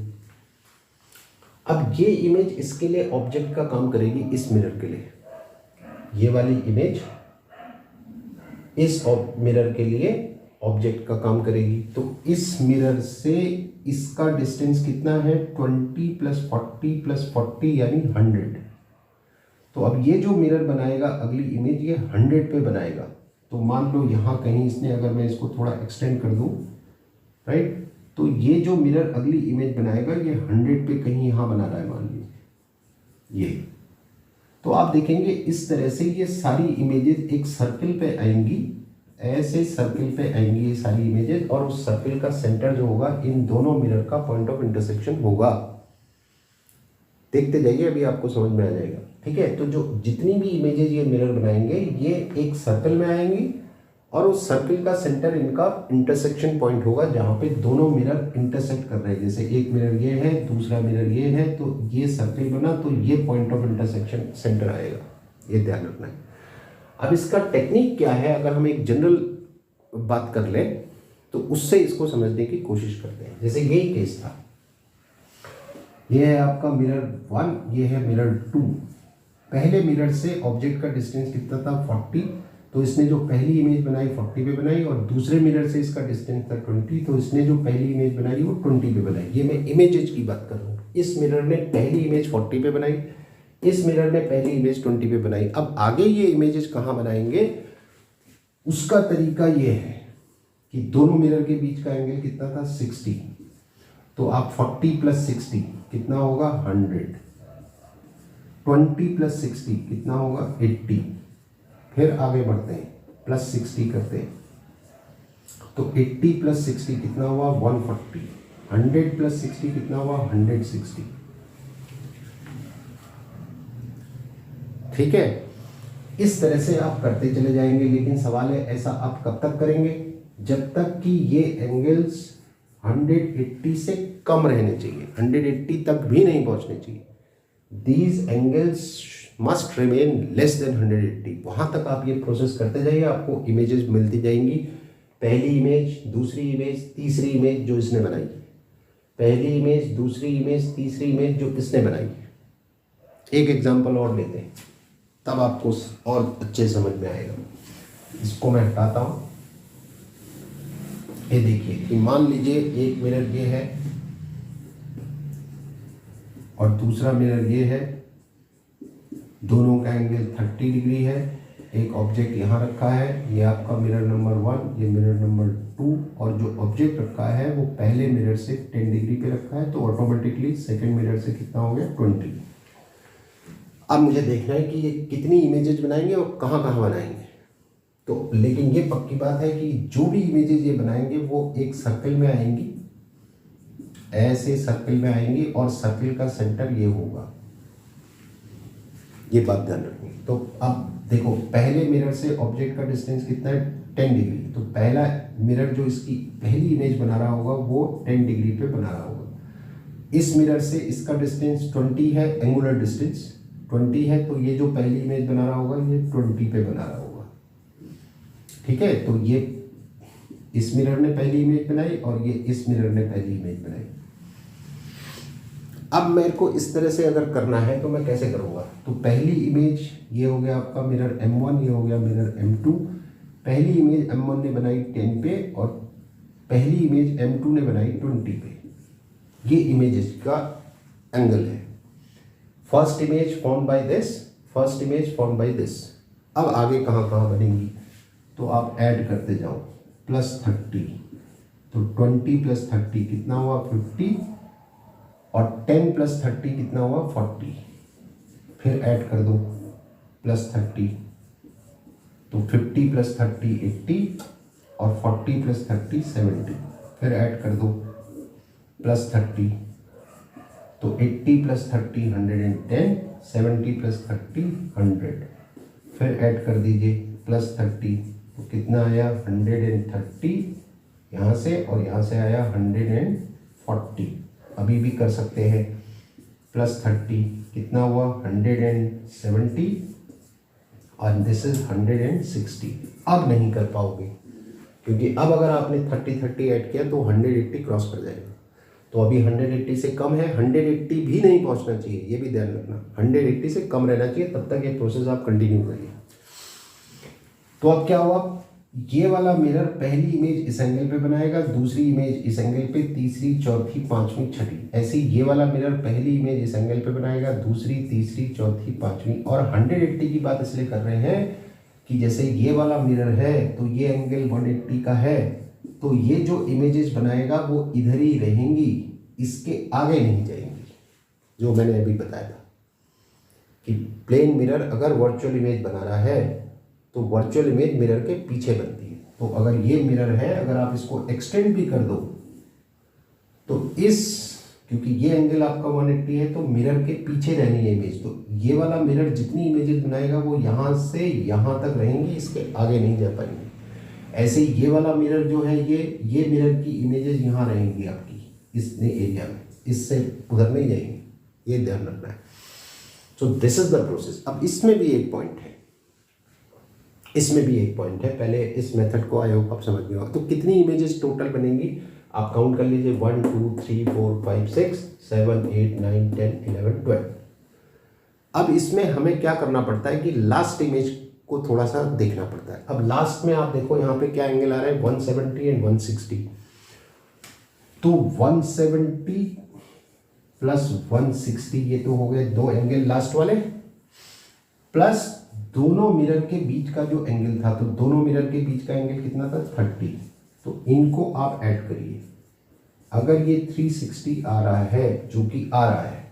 अब ये इमेज इसके लिए ऑब्जेक्ट का काम करेगी, इस मिरर के लिए ये वाली इमेज इस मिरर के लिए ऑब्जेक्ट का काम करेगी। तो इस मिरर से इसका डिस्टेंस कितना है 20 + 40 + 40 यानी 100। तो अब ये जो मिरर बनाएगा अगली इमेज ये 100 पे बनाएगा। तो मान लो यहाँ कहीं इसने, अगर मैं इसको थोड़ा एक्सटेंड कर दूँ, राइट, तो ये जो मिरर अगली इमेज बनाएगा ये 100 पे कहीं यहाँ बना रहा है, मान लीजिए ये। तो आप देखेंगे इस तरह से ये सारी इमेजेस एक सर्कल पे आएंगी, ऐसे सर्कल पे आएंगी ये सारी इमेजेस, और उस सर्कल का सेंटर जो होगा इन दोनों मिरर का पॉइंट ऑफ इंटरसेक्शन होगा। देखते जाइए, अभी आपको समझ में आ जाएगा, ठीक है। तो जो जितनी भी इमेजेस ये मिरर बनाएंगे ये एक सर्कल में आएंगी, और उस सर्कल का सेंटर इनका इंटरसेक्शन पॉइंट होगा, जहाँ पे दोनों मिरर इंटरसेक्ट कर रहे हैं। जैसे एक मिरर ये है, दूसरा मिरर ये है, तो ये सर्कल बना, तो ये पॉइंट ऑफ इंटरसेक्शन सेंटर आएगा, ये ध्यान रखना है। अब इसका टेक्निक क्या है, अगर हम एक जनरल बात कर लें तो उससे इसको समझने की कोशिश करते हैं। जैसे यही केस था, ये है आपका मिरर 1, ये है मिरर 2। पहले मिरर से ऑब्जेक्ट का डिस्टेंस कितना था 40, तो इसने जो पहली इमेज बनाई 40 पे बनाई, और दूसरे मिरर से इसका डिस्टेंस था 20, तो इसने जो पहली इमेज बनाई वो 20 पे बनाई। ये मैं इमेजेज की बात कर रहा हूँ। इस मिरर ने पहली इमेज 40 पे बनाई, इस मिरर ने पहली इमेज 20 पे बनाई। अब आगे ये इमेजेस कहाँ बनाएंगे, उसका तरीका ये है कि दोनों मिरर के बीच का एंगल कितना था 60, तो आप 40 + 60 कितना होगा 100, 20 + 60 कितना होगा 80। फिर आगे बढ़ते हैं, +60 करते हैं, तो 80 + 60 कितना हुआ 140, 100 + 60 कितना हुआ 160, ठीक है। इस तरह से आप करते चले जाएंगे। लेकिन सवाल है, ऐसा आप कब तक करेंगे, जब तक कि ये एंगल्स 180 से कम रहने चाहिए, 180 तक भी नहीं पहुंचने चाहिए। These angles must remain less than 180। वहाँ तक आप ये प्रोसेस करते जाइए, आपको इमेजेस मिलती जाएंगी। पहली इमेज, दूसरी इमेज, तीसरी इमेज जो इसने बनाई, पहली इमेज, दूसरी इमेज, तीसरी इमेज जो इसने बनाई। एक एग्जांपल और लेते हैं, तब आपको और अच्छे समझ में आएगा। इसको मैं हटाता हूँ। ये देखिए कि मान लीजिए एक मिरर ये है और दूसरा मिरर ये है, दोनों का एंगल 30 डिग्री है। एक ऑब्जेक्ट यहाँ रखा है, ये आपका मिरर नंबर 1, ये मिरर नंबर 2, और जो ऑब्जेक्ट रखा है वो पहले मिरर से 10 डिग्री पे रखा है, तो ऑटोमेटिकली सेकंड मिरर से कितना हो गया 20। अब मुझे देखना है कि ये कितनी इमेजेस बनाएंगे और कहाँ कहाँ बनाएंगे। तो लेकिन ये पक्की बात है कि जो भी इमेजेस ये बनाएंगे वो एक सर्कल में आएंगी, ऐसे सर्कल में आएंगी, और सर्कल का सेंटर ये होगा, ये बात ध्यान रखनी। तो अब देखो पहले मिरर से ऑब्जेक्ट का डिस्टेंस कितना है 10 डिग्री, तो पहला मिरर जो इसकी पहली इमेज बना रहा होगा वो 10 डिग्री पे बना रहा होगा। इस मिरर से इसका डिस्टेंस 20 है, एंगुलर डिस्टेंस 20 है, तो ये जो पहली इमेज बना रहा होगा ये 20 पे बना रहा होगा। ठीक है, तो ये इस मिरर ने पहली इमेज बनाई और ये इस मिरर ने पहली इमेज बनाई। अब मेरे को इस तरह से अगर करना है तो मैं कैसे करूँगा, तो पहली इमेज ये हो गया आपका मिरर M1, ये हो गया मिरर M2। पहली इमेज M1 ने बनाई 10 पे और पहली इमेज M2 ने बनाई 20 पे। ये इमेजेस का एंगल है। First image form by this, first image form by this. अब आगे कहाँ कहाँ बनेंगी, तो आप ऐड करते जाओ, +30, तो 20 + 30 कितना हुआ 50, और 10 + 30 कितना हुआ 40। फिर ऐड कर दो +30, तो 50 + 30 80, और 40 + 30 70। फिर ऐड कर दो +30, तो 80 + 30 110, 70 + 30 100। फिर ऐड कर दीजिए +30, तो कितना आया 130 यहाँ से, और यहाँ से आया 140। अभी भी कर सकते हैं, +30 कितना हुआ 170, और दिस इज 160। अब नहीं कर पाओगे क्योंकि अब अगर आपने 30 ऐड किया तो 180 क्रॉस कर जाएगा। तो अभी 180 से कम है, 180 भी नहीं पहुंचना चाहिए, ये भी ध्यान रखना, 180 से कम रहना चाहिए, तब तक ये प्रोसेस आप कंटिन्यू करिए। तो अब क्या हुआ, ये वाला मिरर पहली इमेज इस एंगल पे बनाएगा, दूसरी इमेज इस एंगल पे, तीसरी, चौथी, पांचवी, छठी। ऐसे ही ये वाला मिरर पहली इमेज इस एंगल पे बनाएगा, दूसरी, तीसरी, चौथी, पांचवी। और 180 की बात इसलिए कर रहे हैं कि जैसे ये वाला मिरर है तो ये एंगल 180 का है, तो ये जो इमेजेस बनाएगा वो इधर ही रहेंगी, इसके आगे नहीं जाएंगी। जो मैंने अभी बताया था कि प्लेन मिरर अगर वर्चुअल इमेज बना रहा है तो वर्चुअल इमेज मिरर के पीछे बनती है। तो अगर ये मिरर है, अगर आप इसको एक्सटेंड भी कर दो तो क्योंकि ये एंगल आपका 180 है तो मिरर के पीछे रहनी है इमेज, तो ये वाला मिरर जितनी इमेजेस बनाएगा वो यहाँ से यहाँ तक रहेंगी, इसके आगे नहीं जा पाएंगे। ऐसे ही ये वाला मिरर जो है, ये मिरर की इमेजेस यहाँ रहेंगी आपकी इस एरिया में, इससे उधर नहीं जाएंगी, ये ध्यान रखना है। So this is the process. अब इसमें भी एक पॉइंट है, इसमें भी एक पॉइंट है, पहले इस मेथड को आई होप आप समझ गए होगा। तो कितनी इमेजेस टोटल बनेंगी आप काउंट कर लीजिए, 1 2 3 4 5 6 7 8 9 10 11 12। अब इसमें हमें क्या करना पड़ता है कि लास्ट इमेज को थोड़ा सा देखना पड़ता है। अब लास्ट में आप देखो यहाँ पे क्या एंगल आ रहा है 170 एंड 160। तो 170 प्लस 160 ये तो हो गए दो एंगल लास्ट वाले, प्लस दोनों मिरर के बीच का जो एंगल था, तो दोनों मिरर के बीच का एंगल कितना था 30। तो इनको आप ऐड करिए। अगर ये 360 आ रहा है, जो कि आ रहा है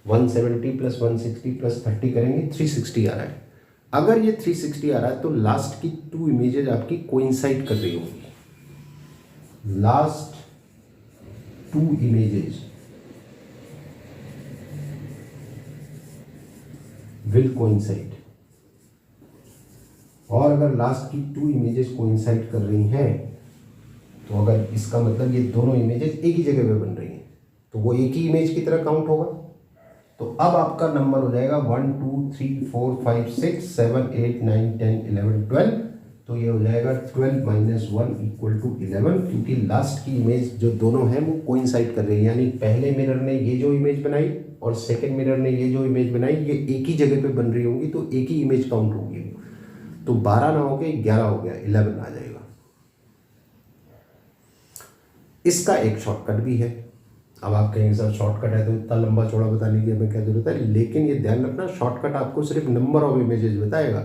170 प्लस 160 प्लस 30 करेंगे 360 आ रहा है। अगर ये 360 आ रहा है तो लास्ट की 2 इमेजेज आपकी कोइंसाइड कर रही होंगी। लास्ट 2 इमेजेज विल कोइंसाइड, और अगर लास्ट की 2 इमेजेस कोइंसाइड कर रही हैं तो अगर इसका मतलब ये दोनों इमेजेस एक ही जगह पे बन रही हैं तो वो एक ही इमेज की तरह काउंट होगा। तो अब आपका नंबर हो जाएगा 1 2 3 4 5 6 7 8 9 10 11 12। तो ये हो जाएगा 12 - 1 = 11, क्योंकि लास्ट की इमेज जो दोनों हैं वो कोइंसाइड कर रही है, यानी पहले मिरर ने ये जो इमेज बनाई और सेकेंड मिरर ने ये जो इमेज बनाई, ये एक ही जगह पे बन रही होंगी, तो एक ही इमेज काउंट होगी। तो 12 ना हो गए 11 हो गया, 11 आ जाएगा। इसका एक शॉर्टकट भी है। अब आप कहेंगे सर शॉर्टकट है तो इतना लंबा चौड़ा बताने की हमें क्या जरूरत है, लेकिन ये ध्यान रखना शॉर्टकट आपको सिर्फ नंबर ऑफ इमेजेस बताएगा,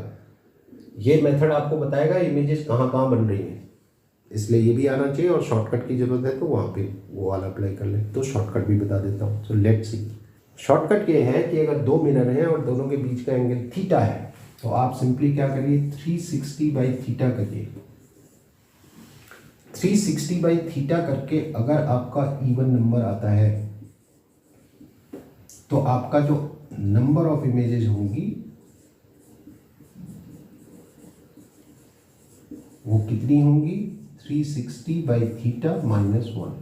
ये मेथड आपको बताएगा इमेजेस कहाँ कहाँ बन रही हैं, इसलिए ये भी आना चाहिए। और शॉर्टकट की ज़रूरत है तो वहाँ पे वो वाला अप्लाई कर लें। तो शॉर्टकट भी बता देता हूँ। So let's see. शॉर्टकट ये है कि अगर दो मिरर हैं और दोनों के बीच का एंगल थीटा है तो आप सिंपली क्या करिए, 360/थीटा करिए। 360/थीटा करके अगर आपका इवन नंबर आता है तो आपका जो नंबर ऑफ इमेजेस होंगी वो कितनी होंगी, 360/थीटा -1।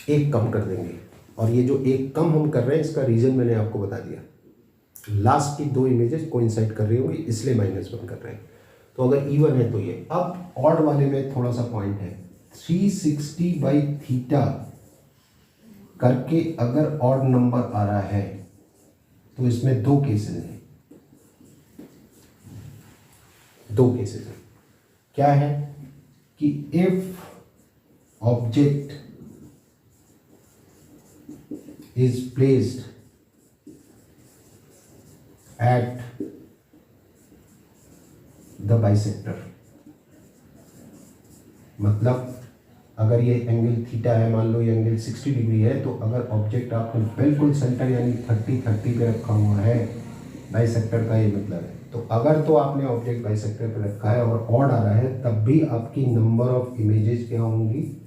एक कम कर देंगे। और ये जो एक कम हम कर रहे हैं इसका रीजन मैंने आपको बता दिया, लास्ट की दो इमेजेस कोइंसाइड कर रही होंगी इसलिए -1 कर रहे हैं। तो अगर इवन है तो ये। अब ऑड वाले में थोड़ा सा पॉइंट है, 360/थीटा करके अगर ऑड नंबर आ रहा है तो इसमें दो केसेस हैं। दो केसेस हैं। क्या है कि if object is placed at the bisector, मतलब अगर ये एंगल थीटा है, मान लो ये एंगल 60 डिग्री है, तो अगर ऑब्जेक्ट आपने बिल्कुल सेंटर यानी 30 पे रखा हुआ है, बाइसेक्टर का ये मतलब है, तो अगर तो आपने ऑब्जेक्ट बाइसेक्टर पे रखा है और ऑड आ रहा है तब भी आपकी नंबर ऑफ इमेजेस क्या होंगी,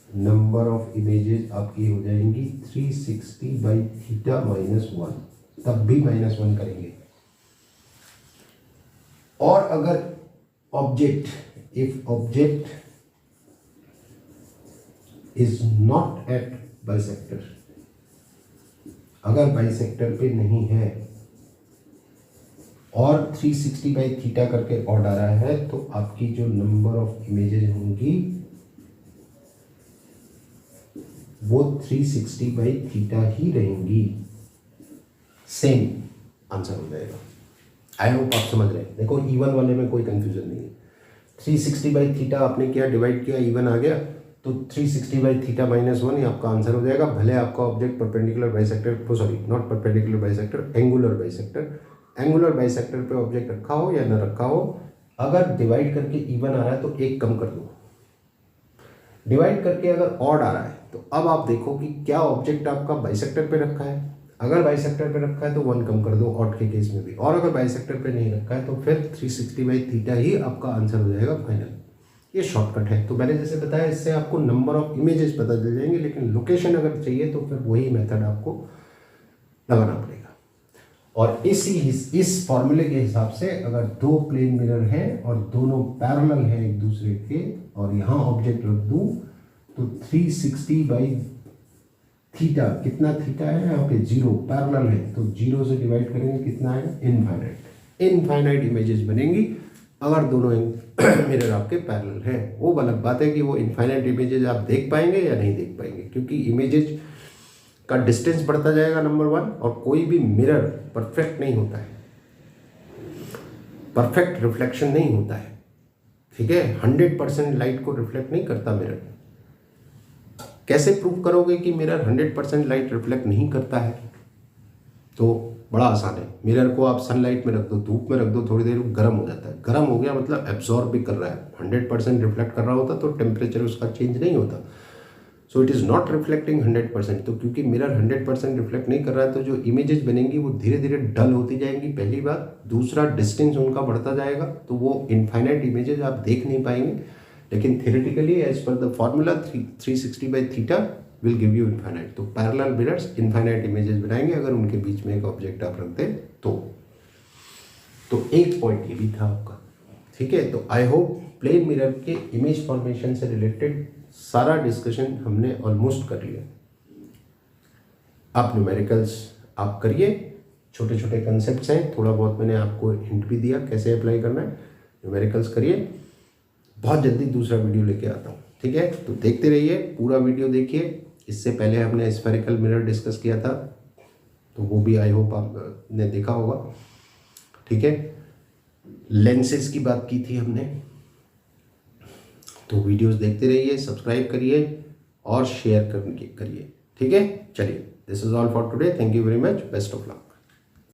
नंबर ऑफ इमेजेस आपकी हो जाएंगी 360/थीटा -1, तब भी -1 करेंगे। और अगर object, if object is not at bisector, अगर बाइसेक्टर पे नहीं है और 360/थीटा करके ऑड आ रहा है तो आपकी जो नंबर ऑफ इमेजेस होंगी वो 360/थीटा ही रहेंगी। सेम आंसर हो जाएगा। आई होप आप समझ रहे हैं। देखो इवन वाले में कोई कंफ्यूजन नहीं है। 360/थीटा आपने किया, डिवाइड किया, इवन आ गया, तो 360/थीटा -1 ही आपका आंसर हो जाएगा। भले आपका object perpendicular bisector, sorry not perpendicular bisector, angular bisector, angular bisector पे ऑब्जेक्ट रखा हो या न रखा हो, अगर डिवाइड करके इवन आ रहा है तो एक कम कर दो, डिवाइड करके अगर ऑड आ रहा है तो अब आप देखो कि क्या ऑब्जेक्ट आपका बाइसेक्टर पे रखा है। अगर बाइसेक्टर पे रखा है तो 1 कम कर दो ऑड के केस में भी, और अगर बाइसेक्टर पे नहीं रखा है तो फिर 360/थीटा ही आपका आंसर हो जाएगा फाइनल। ये शॉर्टकट है। तो मैंने जैसे बताया इससे आपको नंबर ऑफ इमेजेस पता चल जाएंगे, लेकिन लोकेशन अगर चाहिए तो फिर वही मेथड आपको लगाना पड़ेगा। और इस फॉर्मूले के हिसाब से अगर दो प्लेन मिरर हैं और दोनों पैरेलल हैं एक दूसरे के, और यहाँ ऑब्जेक्ट रख दूँ तो 360/थीटा, कितना थीटा है यहाँ पे 0, पैरेलल है तो 0 से डिवाइड करेंगे कितना आएगा, इनफाइनाइट। इनफाइनाइट इमेजेस बनेंगी अगर दोनों मिरर आपके पैरेलल हैं। वो अलग बात है कि वो इनफाइनाइट इमेजेस आप देख पाएंगे या नहीं देख पाएंगे, क्योंकि इमेजेस का डिस्टेंस बढ़ता जाएगा नंबर 1, और कोई भी मिरर परफेक्ट नहीं होता है, परफेक्ट रिफ्लेक्शन नहीं होता है, ठीक है। 100% लाइट को रिफ्लेक्ट नहीं करता मिरर। कैसे प्रूव करोगे कि मिरर 100% लाइट रिफ्लेक्ट नहीं करता है? तो बड़ा आसान है। मिरर को आप सनलाइट में रख दो, धूप में रख दो, थोड़ी देर गर्म हो जाता है। गर्म हो गया मतलब एब्जॉर्ब भी कर रहा है। 100% रिफ्लेक्ट कर रहा होता तो टेम्परेचर उसका चेंज नहीं होता। So it is not reflecting 100%। तो क्योंकि मिरर 100% रिफ्लेक्ट नहीं कर रहा है तो जो इमेजेस बनेंगी वो धीरे धीरे डल होती जाएंगी, पहली बात। दूसरा, डिस्टेंस उनका बढ़ता जाएगा तो वो इनफाइनाइट इमेजेस आप देख नहीं पाएंगे। लेकिन theoretically as per the formula 360/थीटा विल गिव यू इनफाइनाइट। तो पैरेलल मिरर्स इनफाइनाइट इमेजेस बनाएंगे अगर उनके बीच में एक ऑब्जेक्ट आप रखते हैं तो एक पॉइंट ये भी था आपका, ठीक है। तो आई होप प्लेन मिरर के इमेज फॉर्मेशन से रिलेटेड सारा डिस्कशन हमने ऑलमोस्ट कर लिया। आप न्यूमेरिकल्स आप करिए, छोटे छोटे कंसेप्ट्स हैं, थोड़ा बहुत मैंने आपको हिंट भी दिया कैसे अप्लाई करना है। न्यूमेरिकल्स करिए। बहुत जल्दी दूसरा वीडियो लेके आता हूँ, ठीक है। तो देखते रहिए, पूरा वीडियो देखिए। इससे पहले हमने स्फेरिकल मिरर डिस्कस किया था तो वो भी आई होप आपने देखा होगा, ठीक है। लेंसेज की बात की थी हमने, तो वीडियोस देखते रहिए, सब्सक्राइब करिए और शेयर करिए, ठीक है। चलिए, this is all for today. Thank you very much, best of luck.